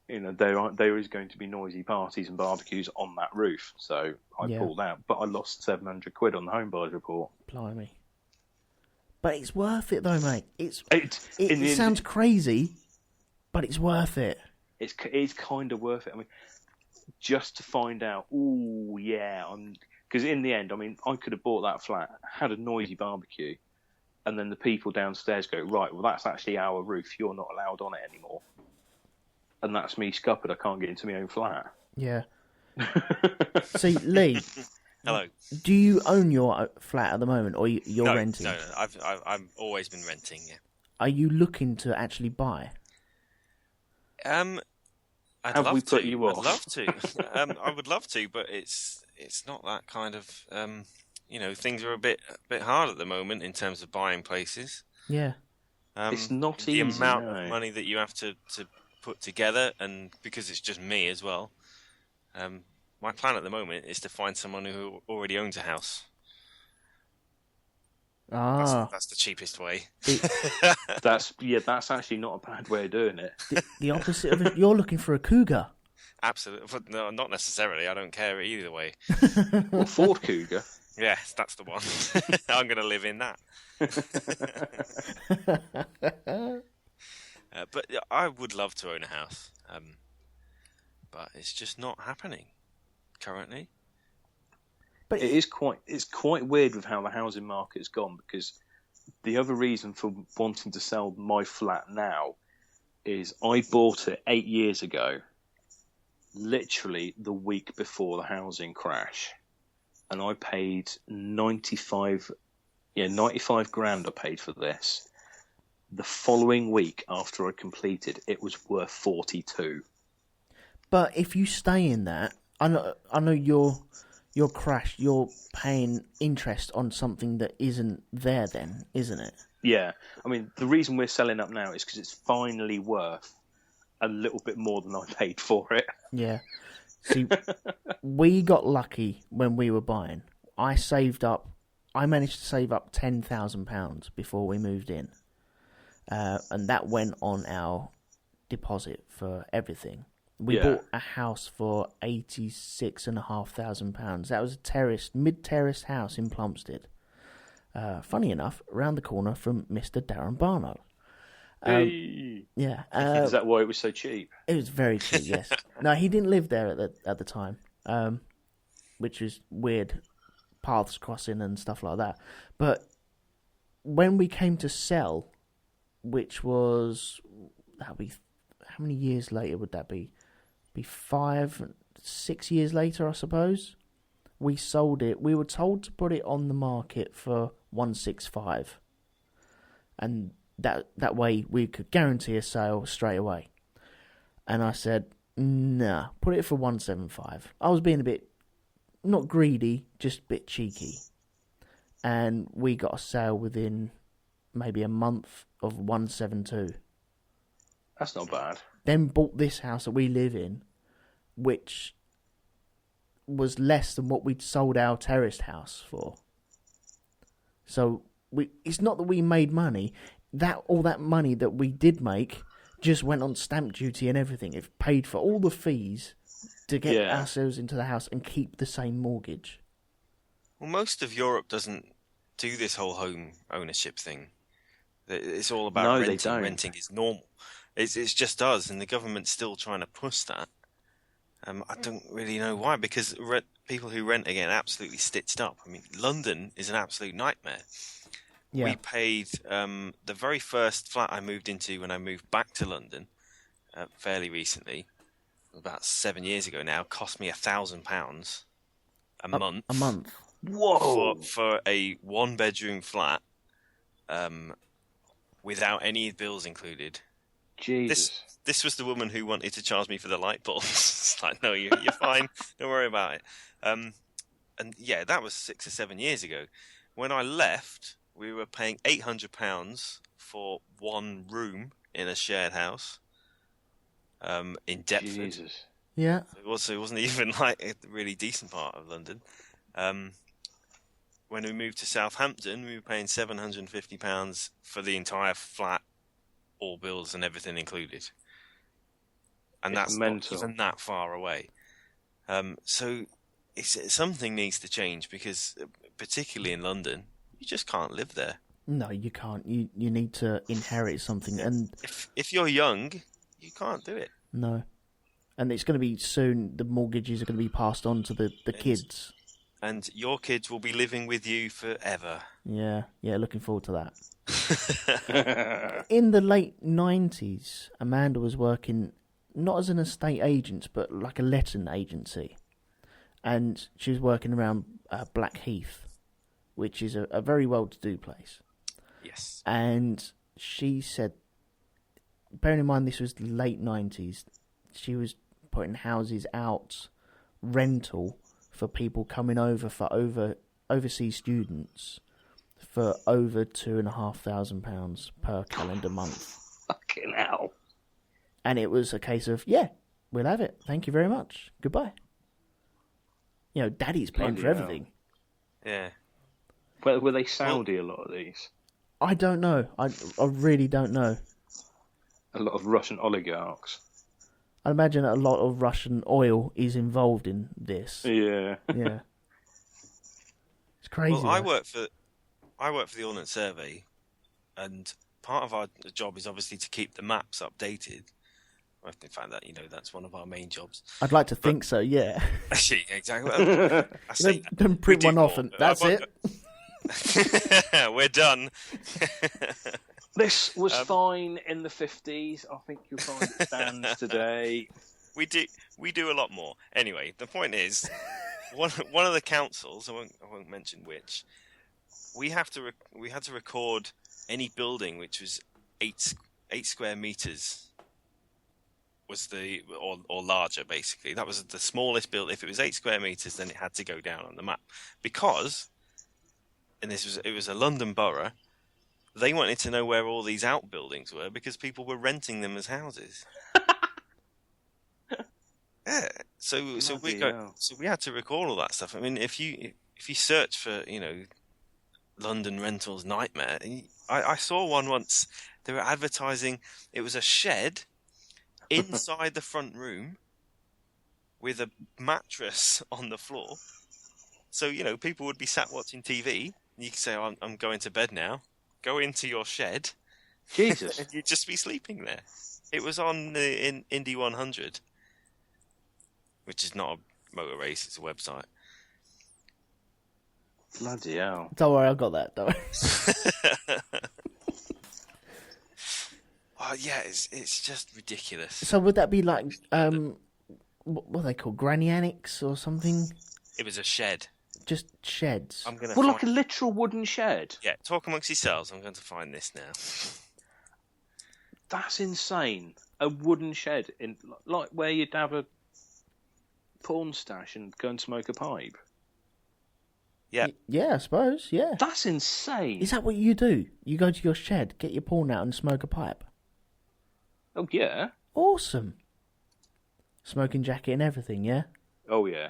There is going to be noisy parties and barbecues on that roof, so I pulled out. But I lost 700 quid on the home buyer's report. Blimey. But it's worth it though, mate. It the sounds crazy, but it's worth it. It's kind of worth it. I mean, just to find out, because in the end, I mean, I could have bought that flat, had a noisy barbecue, and then the people downstairs go, right, well, that's actually our roof. You're not allowed on it anymore. And that's me scuppered. I can't get into my own flat. Yeah. See, Lee. Hello. Do you own your flat at the moment, or you're renting? No. I've always been renting. Yeah. Are you looking to actually buy? I'd Have we put you off? I'd love to. I would love to, but it's not that kind of. Things are a bit hard at the moment in terms of buying places. Yeah. It's not the easy. amount of money that you have to put together, and because it's just me as well. My plan at the moment is to find someone who already owns a house. That's the cheapest way. That's actually not a bad way of doing it. The opposite of it. You're looking for a cougar. Absolutely, but no, not necessarily. I don't care either way. Well, Ford Cougar. Yes, that's the one. I'm going to live in that. But I would love to own a house, but it's just not happening currently. But it's quite weird with how the housing market's gone, because the other reason for wanting to sell my flat now is I bought it 8 years ago, literally the week before the housing crash, and I paid 95 grand I paid for this. The following week after I completed, it was worth 42. But if you stay in that, I know you're crashed. You're paying interest on something that isn't there, then, isn't it? Yeah, I mean the reason we're selling up now is because it's finally worth a little bit more than I paid for it. Yeah. See, we got lucky when we were buying. I managed to save up £10,000 before we moved in. And that went on our deposit for everything. We bought a house for £86,500. That was a mid-terraced house in Plumstead. Funny enough, around the corner from Mr. Darren Barnard. Yeah. Is that why it was so cheap? It was very cheap, yes. No, he didn't live there at the time, which was weird, paths crossing and stuff like that. But when we came to sell, which was, how many years later would that be? 5, 6 years later, I suppose. We sold it. We were told to put it on the market for 165, and that way we could guarantee a sale straight away. And I said, nah, put it for 175. I was being a bit, not greedy, just a bit cheeky. And we got a sale within maybe a month of 172. That's not bad. Then bought this house that we live in, which was less than what we'd sold our terraced house for. So it's not that we made money. All that money that we did make just went on stamp duty and everything. It paid for all the fees to get ourselves into the house and keep the same mortgage. Well, most of Europe doesn't do this whole home ownership thing. It's all about renting. They don't. Renting is normal. It's just us, and the government's still trying to push that. I don't really know why, because people who rent are getting absolutely stitched up. I mean, London is an absolute nightmare. Yeah. We paid the very first flat I moved into when I moved back to London fairly recently, about 7 years ago now, cost me £1,000 a month. A month. Whoa! For a one-bedroom flat, without any bills included. Jesus. This was the woman who wanted to charge me for the light bulbs. It's like, no, you're fine. Don't worry about it. And yeah, that was 6 or 7 years ago. When I left, we were paying £800 for one room in a shared house in Deptford. Jesus. Yeah. It wasn't even like a really decent part of London. When we moved to Southampton, we were paying £750 for the entire flat, all bills and everything included. And that's not even that far away. So something needs to change, because particularly in London, you just can't live there. No, you can't. You need to inherit something, and if you're young, you can't do it. No, and it's going to be soon. The mortgages are going to be passed on to the kids, and your kids will be living with you forever. Yeah. Looking forward to that. In the late 90s, Amanda was working not as an estate agent, but like a letting agency, and she was working around Blackheath, which is a very well-to-do place. Yes. And she said, bearing in mind this was the late 90s, she was putting houses out rental for people coming over for overseas students for over £2,500 per calendar month. Fucking hell. And it was a case of, yeah, we'll have it. Thank you very much. Goodbye. You know, Daddy's paying for everything. Yeah. Were they Saudi, a lot of these? I don't know. I really don't know. A lot of Russian oligarchs. I imagine a lot of Russian oil is involved in this. Yeah. Yeah. It's crazy. Well, I work for the Ordnance Survey, and part of our job is obviously to keep the maps updated. I found that, that's one of our main jobs. I'd like to think so, yeah. Exactly. Don't print one off and that's it. We're done. This was fine in the 50s. I think you'll find it stands today. We do a lot more. Anyway, the point is, one of the councils, I won't mention which, we had to record any building which was 8 square meters. Was or larger, basically. That was the smallest build. If it was 8 square meters, then it had to go down on the map. Because, and it was a London borough, they wanted to know where all these outbuildings were because people were renting them as houses. Yeah. So we had to record all that stuff. I mean, if you search for, London rentals nightmare, I saw one once. They were advertising. It was a shed inside the front room with a mattress on the floor. So, people would be sat watching TV. And you could say, oh, I'm going to bed now. Go into your shed. Jesus. And you'd just be sleeping there. It was on in Indy 100, which is not a motor race, it's a website. Bloody hell. Don't worry, I've got that, don't worry. Oh, yeah, it's just ridiculous. So would that be like, what are they called, granny annex or something? It was a shed. Just sheds. Like a literal wooden shed? Yeah, talk amongst yourselves. I'm going to find this now. That's insane. A wooden shed, like where you'd have a porn stash and go and smoke a pipe. Yeah. Yeah, I suppose, yeah. That's insane. Is that what you do? You go to your shed, get your porn out and smoke a pipe? Oh, yeah. Awesome. Smoking jacket and everything, yeah? Oh, yeah.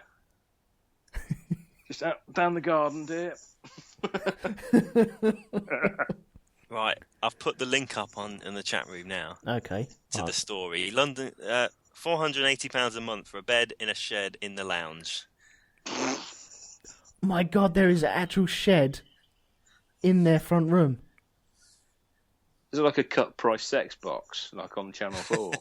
Just out down the garden, dear. Right, I've put the link up in the chat room now. Okay. To the story. London, £480 a month for a bed in a shed in the lounge. My God, there is an actual shed in their front room. Is it like a cut price sex box, like on Channel 4?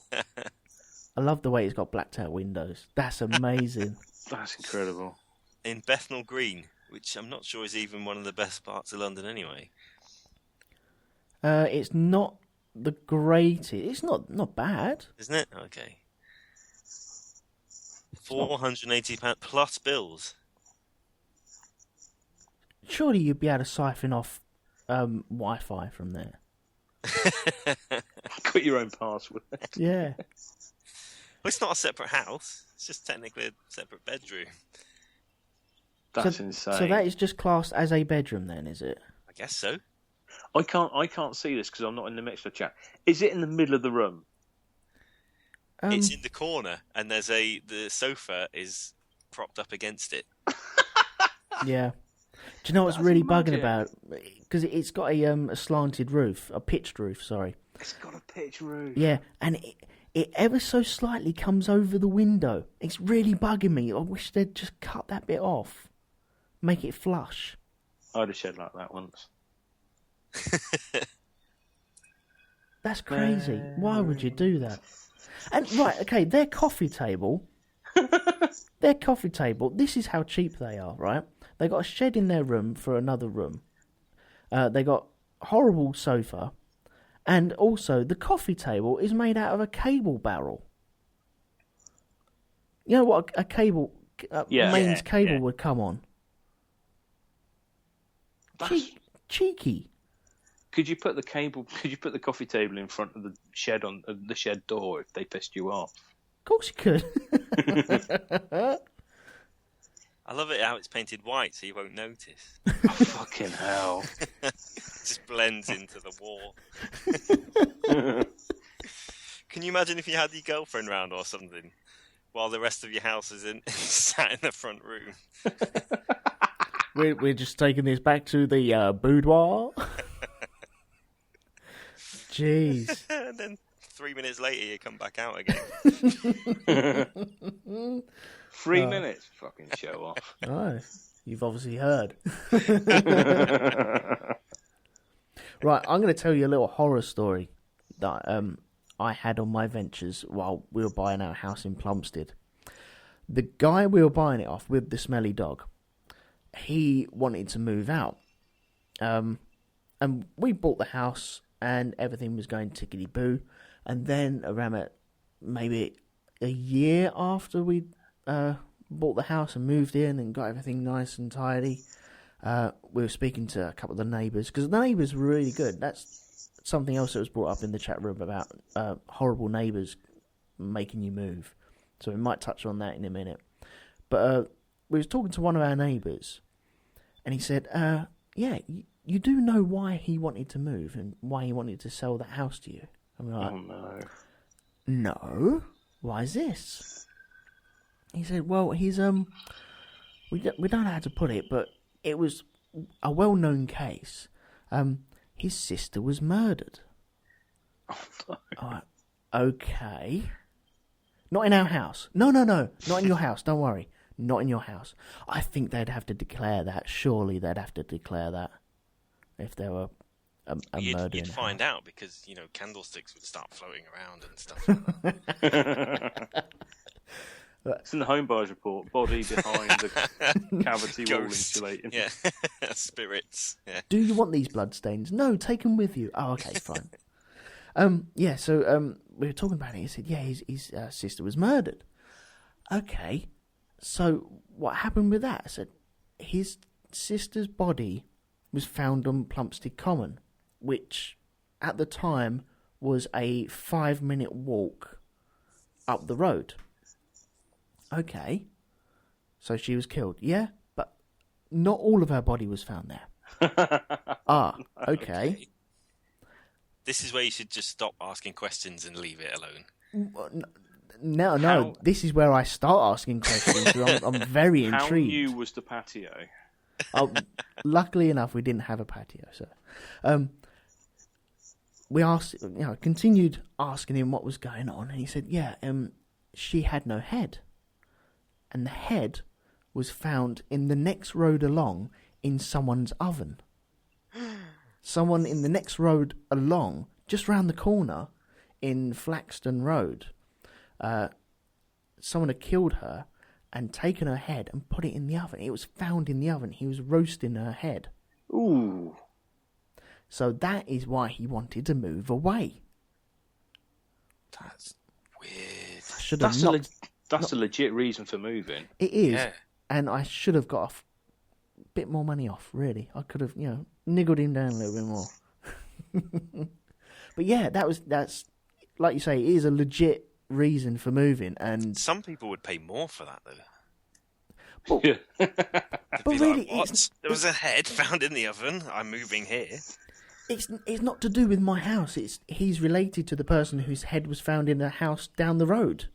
I love the way it's got blacked out windows. That's amazing. That's incredible. In Bethnal Green, which I'm not sure is even one of the best parts of London anyway. It's not the greatest. It's not bad. Isn't it? Okay. £480 plus bills. Surely you'd be able to siphon off Wi-Fi from there. Got your own password. Yeah. Well, it's not a separate house. It's just technically a separate bedroom. That's insane. So that is just classed as a bedroom then, is it? I guess so. I can't see this because I'm not in the Mixler chat. Is it in the middle of the room? It's in the corner, and the sofa is propped up against it. Yeah. Do you know what's really bugging about it? Because it's got a slanted roof, a pitched roof, sorry. It's got a pitched roof. Yeah, and it ever so slightly comes over the window. It's really bugging me. I wish they'd just cut that bit off. Make it flush. I had a shed like that once. That's crazy. Why would you do that? And right, okay, their coffee table. This is how cheap they are, right? They got a shed in their room for another room. They got horrible sofa, and also the coffee table is made out of a cable barrel. You know what a cable mains cable would come on. Cheeky. Could you put the coffee table in front of the shed on the shed door if they pissed you off? Of course you could. I love it how it's painted white so you won't notice. Oh, fucking hell. Just blends into the wall. Can you imagine if you had your girlfriend round or something while the rest of your house is sat in the front room? We're just taking this back to the boudoir. Jeez. And then 3 minutes later you come back out again. 3 minutes? Fucking show off. Oh, you've obviously heard. Right, I'm going to tell you a little horror story that I had on my ventures while we were buying our house in Plumstead. The guy we were buying it off with the smelly dog, he wanted to move out. And we bought the house and everything was going tickety-boo. And then around maybe a year after we bought the house and moved in and got everything nice and tidy, we were speaking to a couple of the neighbours, because the neighbours were really good. That's something else that was brought up in the chat room about horrible neighbours making you move. So we might touch on that in a minute. But we was talking to one of our neighbours, and he said, yeah, you do know why he wanted to move and why he wanted to sell that house to you. I'm like, oh, no. No? Why is this? He said, well, he's, we don't know how to put it, but it was a well-known case. His sister was murdered. Oh, no. Okay. Not in our house. No. Not in your house. Don't worry. Not in your house. I think they'd have to declare that. Surely they'd have to declare that if there were a murder. You'd find out because, candlesticks would start floating around and stuff like that. It's in the home buyers report. Body behind the cavity wall insulating. Yeah. Spirits. Yeah. Do you want these bloodstains? No, take them with you. Oh, okay, fine. So we were talking about it. He said, yeah, his sister was murdered. Okay, so what happened with that? I said, his sister's body was found on Plumstead Common, which at the time was a 5-minute walk up the road. Okay, so she was killed. Yeah, but not all of her body was found there. Okay. This is where you should just stop asking questions and leave it alone. No. This is where I start asking questions. I'm very intrigued. How new was the patio? Luckily enough, we didn't have a patio, so we asked. Continued asking him what was going on, and he said, "Yeah, she had no head, and the head was found in the next road along in someone's oven." Someone in the next road along, just round the corner in Flaxton Road, someone had killed her and taken her head and put it in the oven. It was found in the oven. He was roasting her head. Ooh. So that is why he wanted to move away. That's weird. I should have That's a legit reason for moving. It is. Yeah. And I should have got a bit more money off, really. I could have, niggled him down a little bit more. But yeah, that's like you say, it is a legit reason for moving. And some people would pay more for that, But, though. but really, like, what? There was a head found in the oven. I'm moving here. It's not to do with my house. He's related to the person whose head was found in a house down the road.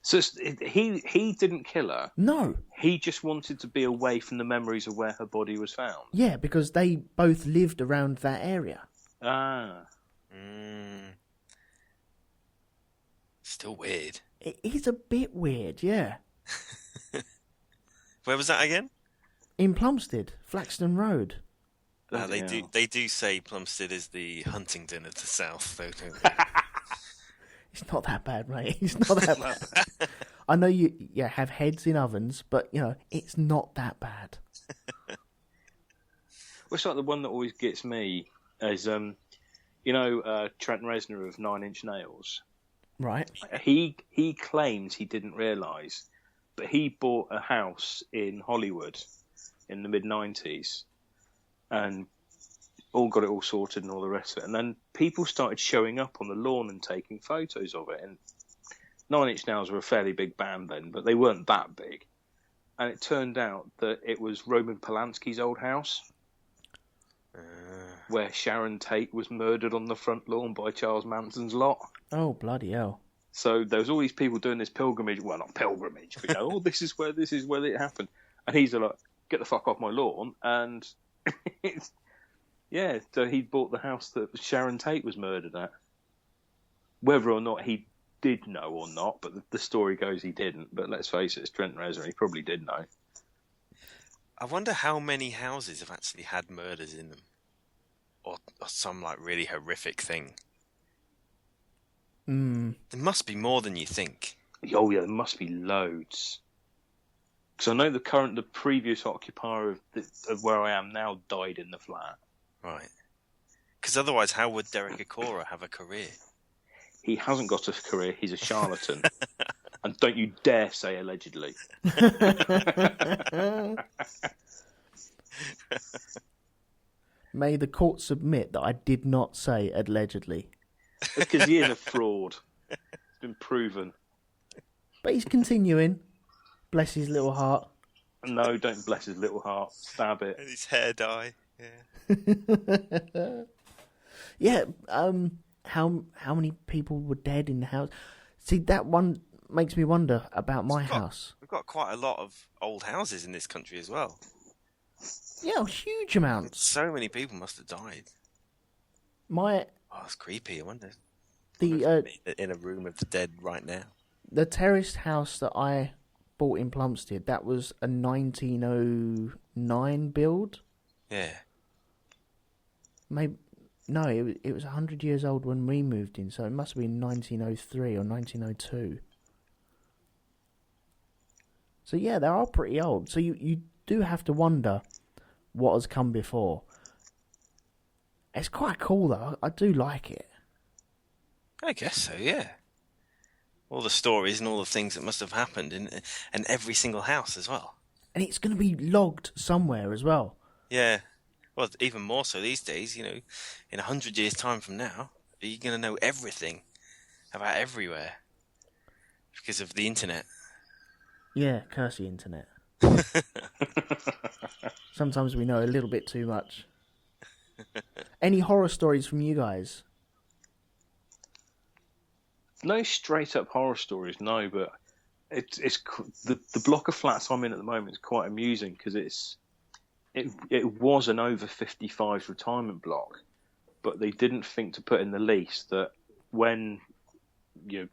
So he didn't kill her? No. He just wanted to be away from the memories of where her body was found? Yeah, because they both lived around that area. Ah. Still weird. It is a bit weird, yeah. Where was that again? In Plumstead, Flaxton Road. They do say Plumstead is the Huntingdon of the South, though, don't they? It's not that bad, mate. It's not that bad. I know you have heads in ovens, but, it's not that bad. Well, it's like the one that always gets me is, Trent Reznor of 9 Inch Nails. Right. He claims he didn't realise, but he bought a house in Hollywood in the mid-90s and got it all sorted and all the rest of it. And then people started showing up on the lawn and taking photos of it. And 9 Inch Nails were a fairly big band then, but they weren't that big. And it turned out that it was Roman Polanski's old house, where Sharon Tate was murdered on the front lawn by Charles Manson's lot. Oh, bloody hell. So there was all these people doing this pilgrimage. Well, not pilgrimage, but, this is where it happened. And he's like, get the fuck off my lawn. And so he bought the house that Sharon Tate was murdered at. Whether or not he did know or not, but the story goes he didn't. But let's face it, it's Trent Reznor. He probably did know. I wonder how many houses have actually had murders in them, or some really horrific thing. There must be more than you think. Oh yeah, there must be loads. Because I know the previous occupier of where I am now died in the flat. Right. Because otherwise, how would Derek Acora have a career? He hasn't got a career. He's a charlatan. And don't you dare say allegedly. May the court submit that I did not say allegedly. Because he is a fraud. It's been proven. But he's continuing. Bless his little heart. No, don't bless his little heart. Stab it. And his hair dye. Yeah. How many people were dead in the house? See, that one makes me wonder about my house. We've got quite a lot of old houses in this country as well. Yeah, huge amounts. So many people must have died. It's creepy. I wonder. In a room of the dead right now. The terraced house that I bought in Plumstead, that was a 1909 build. Yeah. Maybe no, it was 100 years old when we moved in, so it must have been 1903 or 1902. So yeah, they are pretty old. So you do have to wonder what has come before. It's quite cool though. I do like it. I guess so, yeah. All the stories and all the things that must have happened in every single house as well. And it's going to be logged somewhere as well. Yeah. Well, even more so these days, in 100 years' time from now, are you going to know everything about everywhere because of the internet? Yeah, curse the internet. Sometimes we know a little bit too much. Any horror stories from you guys? No straight up horror stories, no. But it's the block of flats I'm in at the moment is quite amusing because it was an over 55s retirement block, but they didn't think to put in the lease that when your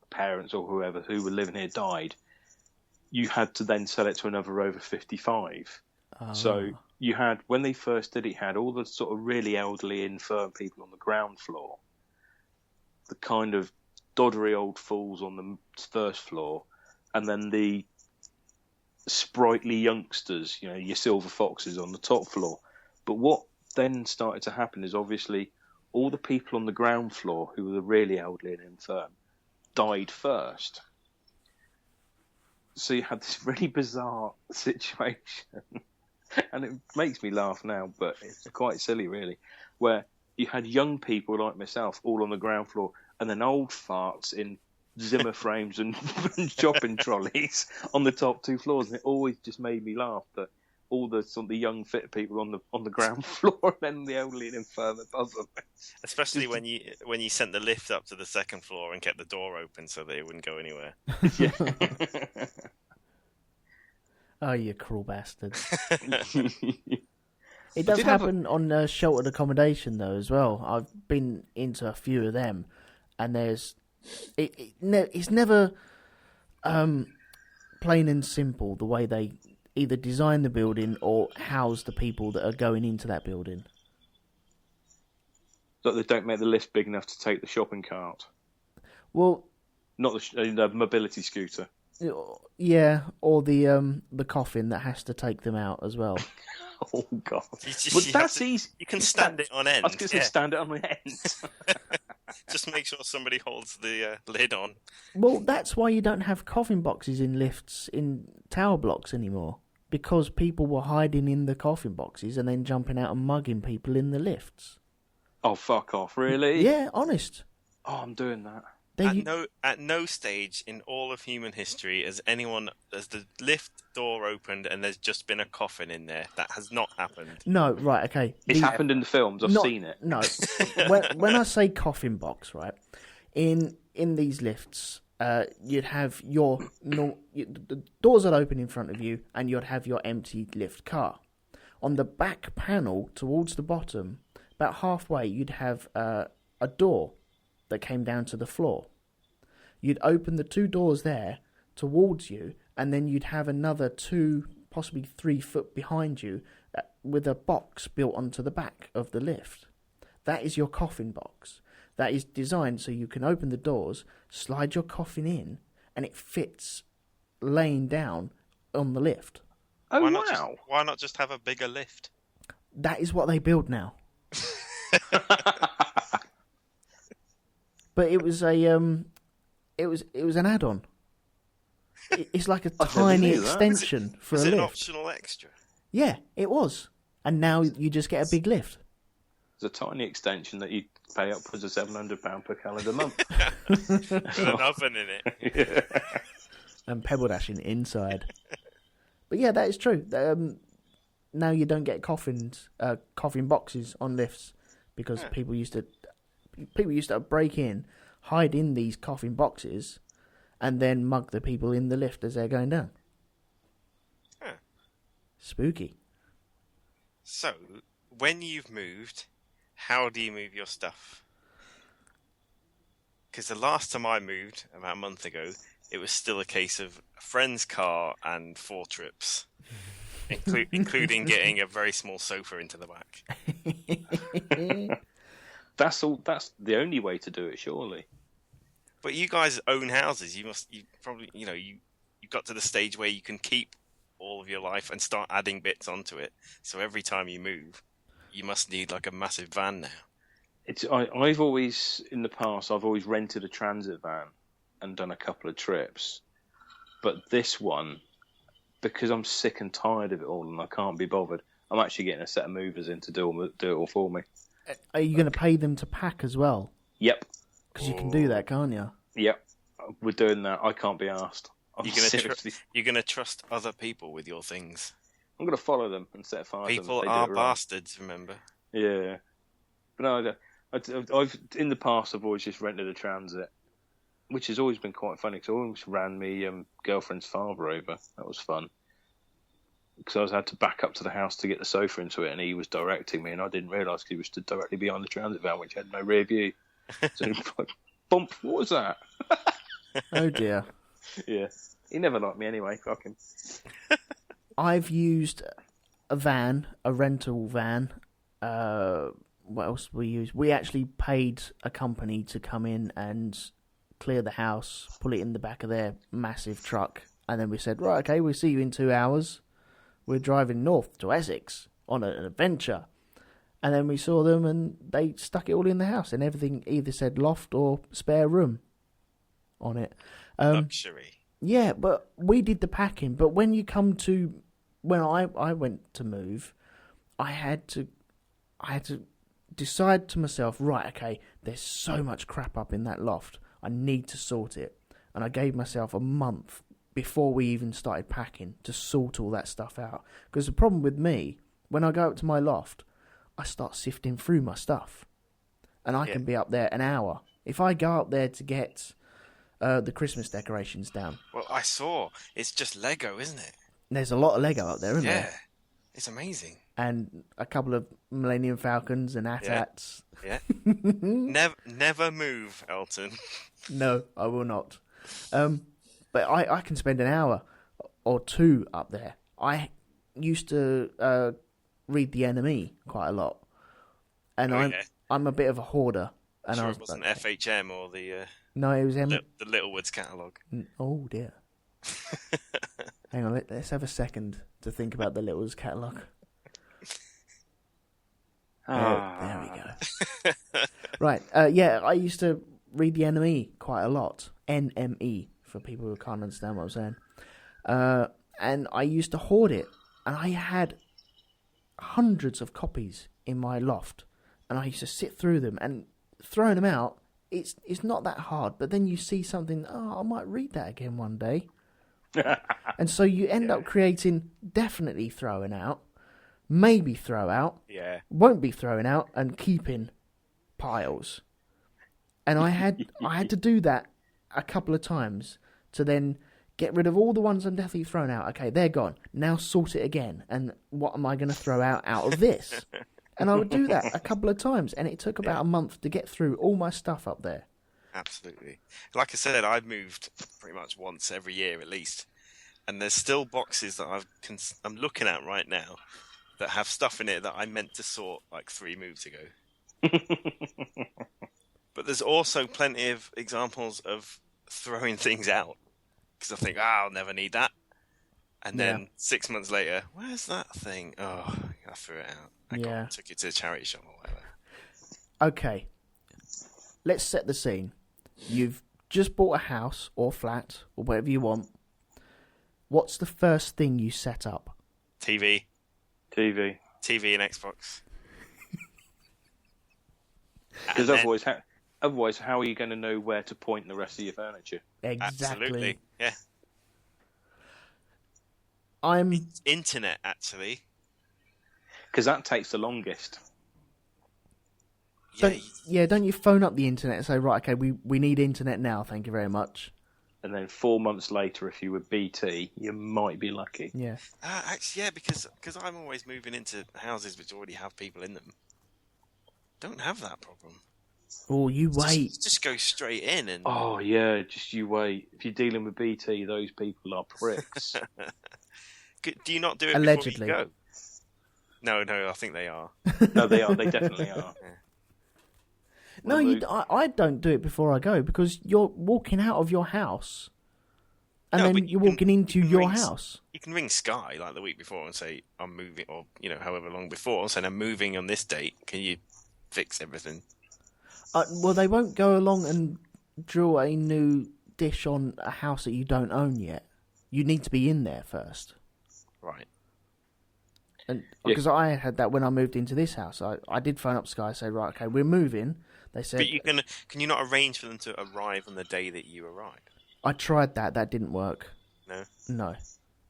parents or whoever who were living here died, you had to then sell it to another over 55. Oh. So you had, when they first did it, you had all the sort of really elderly, infirm people on the ground floor, the kind of doddery old fools on the first floor, and then the sprightly youngsters, your silver foxes on the top floor. But what then started to happen is obviously all the people on the ground floor who were the really elderly and infirm died first. So you had this really bizarre situation, and it makes me laugh now, but it's quite silly really, where you had young people like myself all on the ground floor, and then old farts in Zimmer frames and shopping trolleys on the top two floors, and it always just made me laugh that all the sort of the young fit people on the ground floor, and then the elderly and infirm doesn't. Especially when you sent the lift up to the second floor and kept the door open so that it wouldn't go anywhere. Yeah. Oh, you cruel bastard! It does happen on sheltered accommodation though as well. I've been into a few of them, and it's never plain and simple the way they either design the building or house the people that are going into that building. That they don't make the lift big enough to take the shopping cart. Well, not the mobility scooter. Yeah, or the coffin that has to take them out as well. Oh God! But that's easy. You can stand it on end. I was going to say stand it on the end. Just make sure somebody holds the lid on. Well, that's why you don't have coffin boxes in lifts in tower blocks anymore. Because people were hiding in the coffin boxes and then jumping out and mugging people in the lifts. Oh, fuck off, really? Yeah, honest. Oh, I'm doing that. At no stage in all of human history has the lift door opened and there's just been a coffin in there. That has not happened. No, right, okay. It's happened in the films. I've seen it. No. when I say coffin box, right, in these lifts, you'd have the doors would open in front of you and you'd have your empty lift car. On the back panel towards the bottom, about halfway, you'd have a door that came down to the floor. You'd open the 2 doors there towards you, and then you'd have another 2, possibly 3 foot behind you with a box built onto the back of the lift. That is your coffin box. That is designed so you can open the doors, slide your coffin in, and it fits laying down on the lift. Oh, why not just have a bigger lift? That is what they build now. But it was an add-on. It's like a tiny extension for a lift. Was it an optional extra? Yeah, it was. And now you just get a big lift. It's a tiny extension that you pay upwards of £700 per calendar month. With an oven in it. Yeah. And pebble dashing inside. But yeah, that is true. Now you don't get coffin boxes on lifts because people used to break in, hide in these coffin boxes, and then mug the people in the lift as they're going down. Huh. Spooky. So, when you've moved, how do you move your stuff? Because the last time I moved, about a month ago, it was still a case of a friend's car and 4 trips. Including getting a very small sofa into the back. That's the only way to do it, surely. But you guys own houses. You probably, you got to the stage where you can keep all of your life and start adding bits onto it. So every time you move, you must need like a massive van now. I've always rented a transit van and done a couple of trips, but this one, because I'm sick and tired of it all and I can't be bothered, I'm actually getting a set of movers in to do it all for me. Are you going to pay them to pack as well? Yep. Because you can do that, can't you? Yep. We're doing that. I can't be asked. You're going to trust other people with your things. I'm going to follow them and set fire to them. People are bastards, remember? Yeah. But no, I've in the past, I've always just rented a transit, which has always been quite funny because I always ran me girlfriend's father over. That was fun. Because I had to back up to the house to get the sofa into it, and he was directing me, and I didn't realise he was stood directly behind the transit van, which had no rear view. So, bump, what was that? Oh dear. Yeah. He never liked me anyway, fuck him. I've used a rental van. What else did we use? We actually paid a company to come in and clear the house, pull it in the back of their massive truck, and then we said, right, okay, we'll see you in 2 hours. We're driving north to Essex on an adventure. And then we saw them and they stuck it all in the house and everything either said loft or spare room on it. Luxury. Yeah, but we did the packing. But when I went to move, I had to decide to myself, right, okay, there's so much crap up in that loft. I need to sort it. And I gave myself a month before we even started packing to sort all that stuff out. Because the problem with me, when I go up to my loft, I start sifting through my stuff. And I can be up there an hour. If I go up there to get the Christmas decorations down. Well, I saw. It's just Lego, isn't it? There's a lot of Lego up there, isn't there? Yeah. It's amazing. And a couple of Millennium Falcons and AT-ATs. Yeah. Never move, Elton. No, I will not. But I can spend an hour or 2 up there. I used to read The Enemy quite a lot, and I'm a bit of a hoarder. And sure, it wasn't FHM or the no, it was the Littlewoods catalogue. Oh dear. Hang on, let's have a second to think about the Littlewoods catalogue. There we go. Right, I used to read The Enemy quite a lot. NME, for people who can't understand what I'm saying. And I used to hoard it, and I had hundreds of copies in my loft, and I used to sit through them, and throwing them out, it's not that hard, but then you see something, I might read that again one day. And so you end up creating definitely throwing out, maybe throw out, won't be throwing out, and keeping piles. And I had to do that a couple of times to then get rid of all the ones I'm definitely thrown out. Okay, they're gone. Now sort it again. And what am I going to throw out of this? And I would do that a couple of times, and it took about a month to get through all my stuff up there. Absolutely. Like I said, I've moved pretty much once every year at least, and there's still boxes that I'm looking at right now that have stuff in it that I meant to sort like 3 moves ago. But there's also plenty of examples of throwing things out because I think, I'll never need that. And then 6 months later, where's that thing? Oh, I threw it out. I took it to a charity shop or whatever. Okay, let's set the scene. You've just bought a house or flat or whatever you want. What's the first thing you set up? TV TV and Xbox. Because otherwise, how are you going to know where to point the rest of your furniture? Exactly. Absolutely, yeah. It's internet, actually. Because that takes the longest. Don't you phone up the internet and say, right, okay, we need internet now, thank you very much. And then 4 months later, if you were BT, you might be lucky. Yeah. Actually, yeah, because I'm always moving into houses which already have people in them. Don't have that problem. Oh, you wait. Just go straight in and... Oh, yeah, just you wait. If you're dealing with BT, those people are pricks. Do you not do it allegedly before you go? No, I think they are. No, they are. They definitely are. Yeah. No, I don't do it before I go because you're walking out of your house and then you're walking into your house. You can ring Sky like the week before and say, I'm moving, or however long before, saying I'm moving on this date. Can you fix everything? Well, they won't go along and drill a new dish on a house that you don't own yet. You need to be in there first. Right. And because I had that when I moved into this house, I did phone up Sky and say, right, okay, we're moving. They said, but can you not arrange for them to arrive on the day that you arrive? I tried that. That didn't work. No.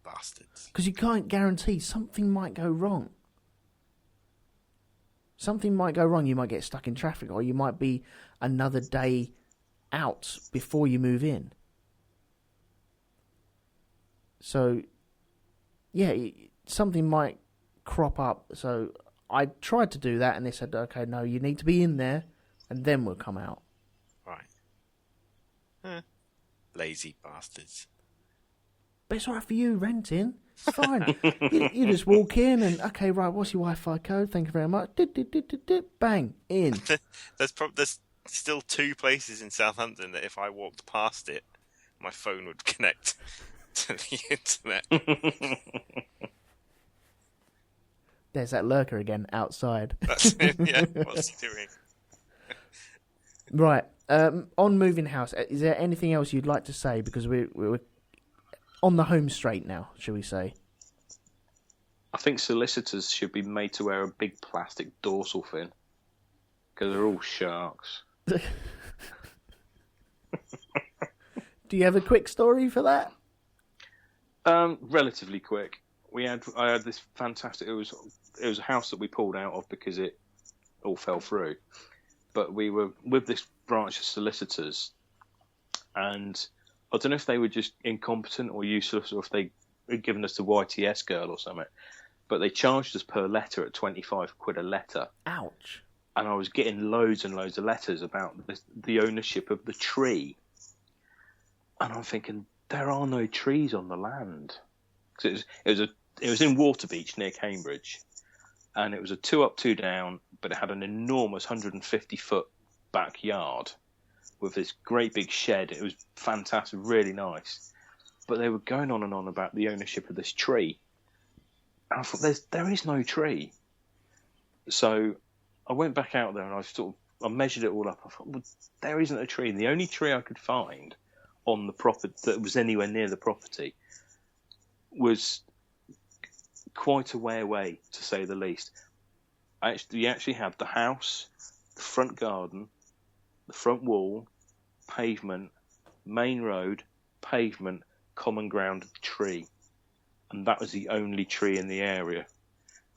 Bastards. Because you can't guarantee something might go wrong. Something might go wrong. You might get stuck in traffic, or you might be another day out before you move in. So, yeah, something might crop up. So I tried to do that, and they said, okay, no, you need to be in there, and then we'll come out. Right. Lazy bastards. But it's all right for you, renting. It's fine. you just walk in and, okay, right, what's your Wi-Fi code? Thank you very much. Bang, in. There's still 2 places in Southampton that if I walked past it, my phone would connect to the internet. There's that lurker again outside. That's it, yeah. What's he doing? Right. On moving house, is there anything else you'd like to say? Because we're on the home straight now, shall we say? I think solicitors should be made to wear a big plastic dorsal fin. Because they're all sharks. Do you have a quick story for that? Relatively quick. I had this fantastic. It was a house that we pulled out of because it all fell through. But we were with this branch of solicitors, and I don't know if they were just incompetent or useless, or if they had given us the YTS girl or something. But they charged us per letter at 25 quid a letter. Ouch! And I was getting loads and loads of letters about the ownership of the tree. And I'm thinking, there are no trees on the land. It in Waterbeach near Cambridge, and it was a 2 up, 2 down, but it had an enormous 150-foot backyard with this great big shed. It was fantastic, really nice. But they were going on and on about the ownership of this tree. And I thought, there is no tree. So I went back out there and I measured it all up. I thought, well, there isn't a tree. And the only tree I could find on the property that was anywhere near the property was quite a way away, to say the least. You actually had the house, the front garden, the front wall, pavement, main road, pavement, common ground, tree. And that was the only tree in the area.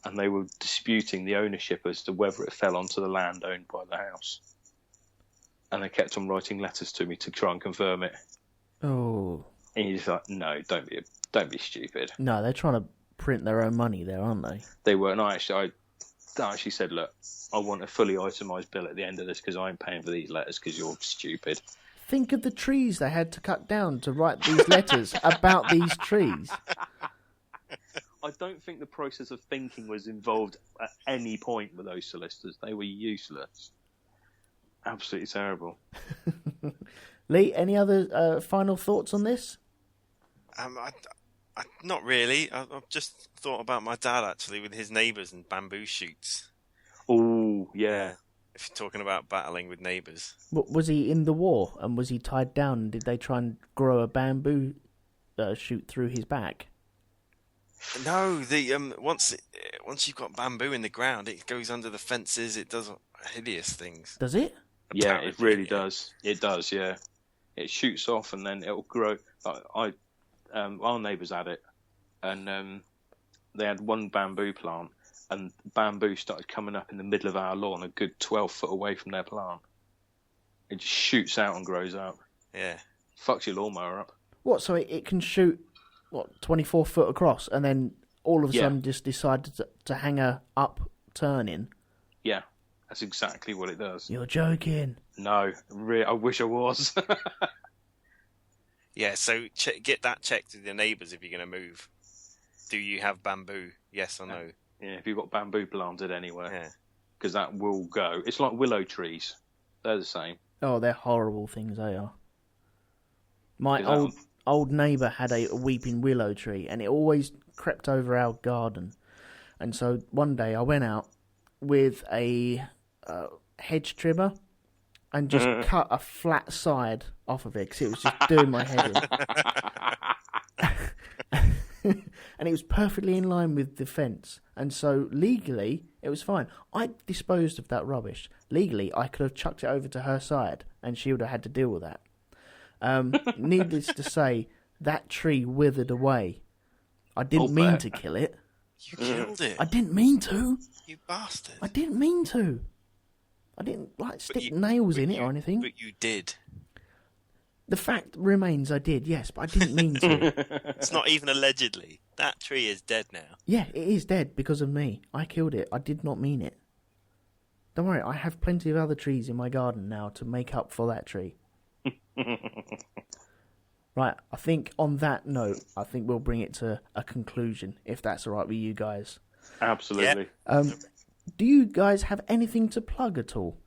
And they were disputing the ownership as to whether it fell onto the land owned by the house. And they kept on writing letters to me to try and confirm it. Oh. And you're just like, no, don't be stupid. No, they're trying to print their own money there, aren't they? They were. And I actually said, look, I want a fully itemised bill at the end of this because I ain't paying for these letters because you're stupid. Think of the trees they had to cut down to write these letters about these trees. I don't think the process of thinking was involved at any point with those solicitors. They were useless. Absolutely terrible. Lee, any other final thoughts on this? Not really. I've just thought about my dad, actually, with his neighbours and bamboo shoots. Oh, yeah. If you're talking about battling with neighbours. Was he in the war and was he tied down? Did they try and grow a bamboo shoot through his back? No, once you've got bamboo in the ground, it goes under the fences. It does hideous things. Does it? Yeah, it really does. It does, yeah. It shoots off and then it'll grow. Our neighbours had it, and they had one bamboo plant, and bamboo started coming up in the middle of our lawn, a good 12 foot away from their plant. It just shoots out and grows up. Yeah. Fucks your lawnmower up. What, so it can shoot, 24 foot across, and then all of a sudden just decide to hang a upturning? Yeah, that's exactly what it does. You're joking. No, I wish I was. Yeah, so get that checked with your neighbours if you're going to move. Do you have bamboo? Yes or no? Yeah, if you've got bamboo planted anywhere. Yeah. Because that will go. It's like willow trees. They're the same. Oh, they're horrible things, they are. My old neighbour had a weeping willow tree, and it always crept over our garden. And so one day I went out with a hedge trimmer and just cut a flat side off of it because it was just doing my head in. And it was perfectly in line with the fence. And so legally, it was fine. I disposed of that rubbish. Legally, I could have chucked it over to her side and she would have had to deal with that. Needless to say, that tree withered away. I didn't mean to kill it. You killed it. I didn't mean to. You bastard. I didn't mean to. I didn't stick nails in it or anything. But you did. The fact remains I did, yes, but I didn't mean to. It's not even allegedly. That tree is dead now. Yeah, it is dead because of me. I killed it. I did not mean it. Don't worry, I have plenty of other trees in my garden now to make up for that tree. Right, I think on that note, I think we'll bring it to a conclusion, if that's all right with you guys. Absolutely. Yep. Do you guys have anything to plug at all?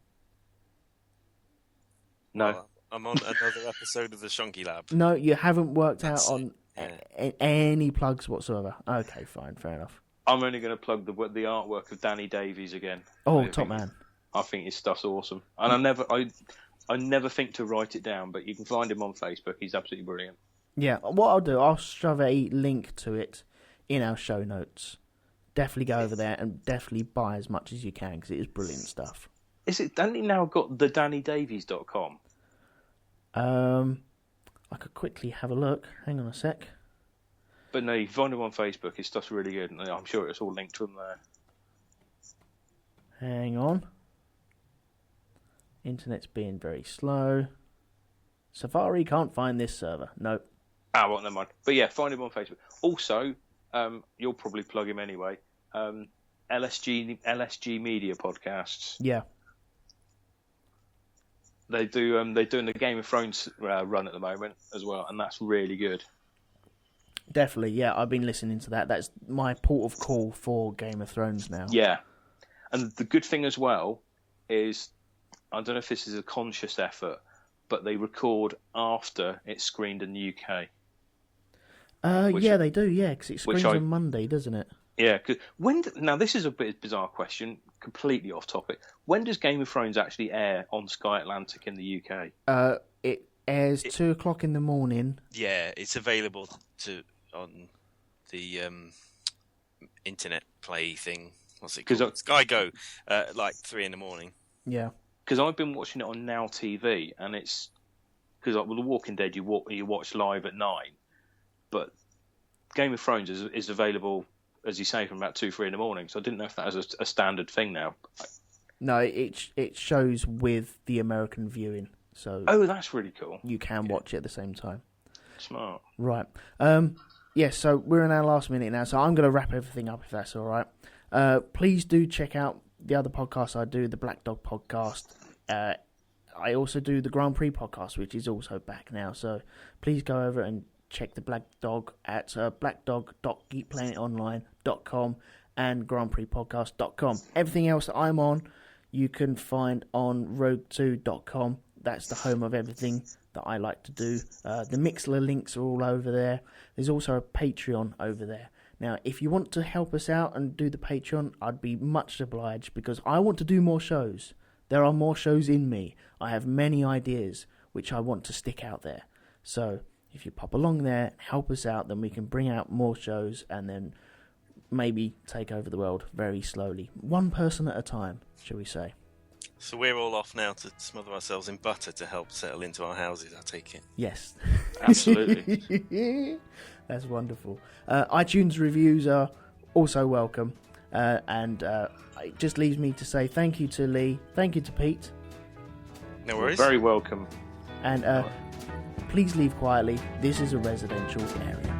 No. I'm on another episode of the Shonky Lab. No, you haven't worked out on any plugs whatsoever. Okay, fine, fair enough. I'm only going to plug the artwork of Danny Davies again. Oh, top man. I think his stuff's awesome. And I never think to write it down, but you can find him on Facebook. He's absolutely brilliant. Yeah, what I'll do, I'll shove a link to it in our show notes. Definitely go over there and definitely buy as much as you can because it is brilliant stuff. Hasn't he now got the DannyDavies.com? I could quickly have a look. Hang on a sec. But no, you can find him on Facebook. His stuff's really good, and I'm sure it's all linked to him there. Hang on. Internet's being very slow. Safari can't find this server. Nope. Well, never mind. But yeah, find him on Facebook. Also, you'll probably plug him anyway. LSG Media podcasts. Yeah. They're doing the Game of Thrones run at the moment as well, and that's really good. Definitely, yeah. I've been listening to that. That's my port of call for Game of Thrones now. Yeah. And the good thing as well is, I don't know if this is a conscious effort, but they record after it's screened in the UK. Yeah, they do, yeah, because it screens on Monday, doesn't it? Yeah, because now this is a bit bizarre question, completely off topic. When does Game of Thrones actually air on Sky Atlantic in the UK? It airs 2 o'clock in the morning. Yeah, it's available on the internet play thing. What's it called? Sky Go, like 3 in the morning. Yeah. Because I've been watching it on Now TV, and it's because like with The Walking Dead, you watch live at 9, but Game of Thrones is available, as you say, from about 2-3 in the morning. So I didn't know if that was a standard thing now. No, it shows with the American viewing. So that's really cool. You can watch it at the same time. Smart. Right. So we're in our last minute now, so I'm going to wrap everything up if that's all right. Please do check out the other podcasts I do, the Black Dog podcast. I also do the Grand Prix podcast, which is also back now. So please go over and check the Black Dog at blackdog.geekplanetonline.com and grandprixpodcast.com. Everything else that I'm on, you can find on rogue2.com. That's the home of everything that I like to do. The Mixler links are all over there. There's also a Patreon over there. Now, if you want to help us out and do the Patreon, I'd be much obliged because I want to do more shows. There are more shows in me. I have many ideas which I want to stick out there. So if you pop along there, help us out, then we can bring out more shows and then maybe take over the world very slowly. One person at a time, shall we say. So we're all off now to smother ourselves in butter to help settle into our houses, I take it? Yes. Absolutely. That's wonderful. iTunes reviews are also welcome. And it just leaves me to say thank you to Lee, thank you to Pete. No worries. You're very welcome. And please leave quietly. This is a residential area.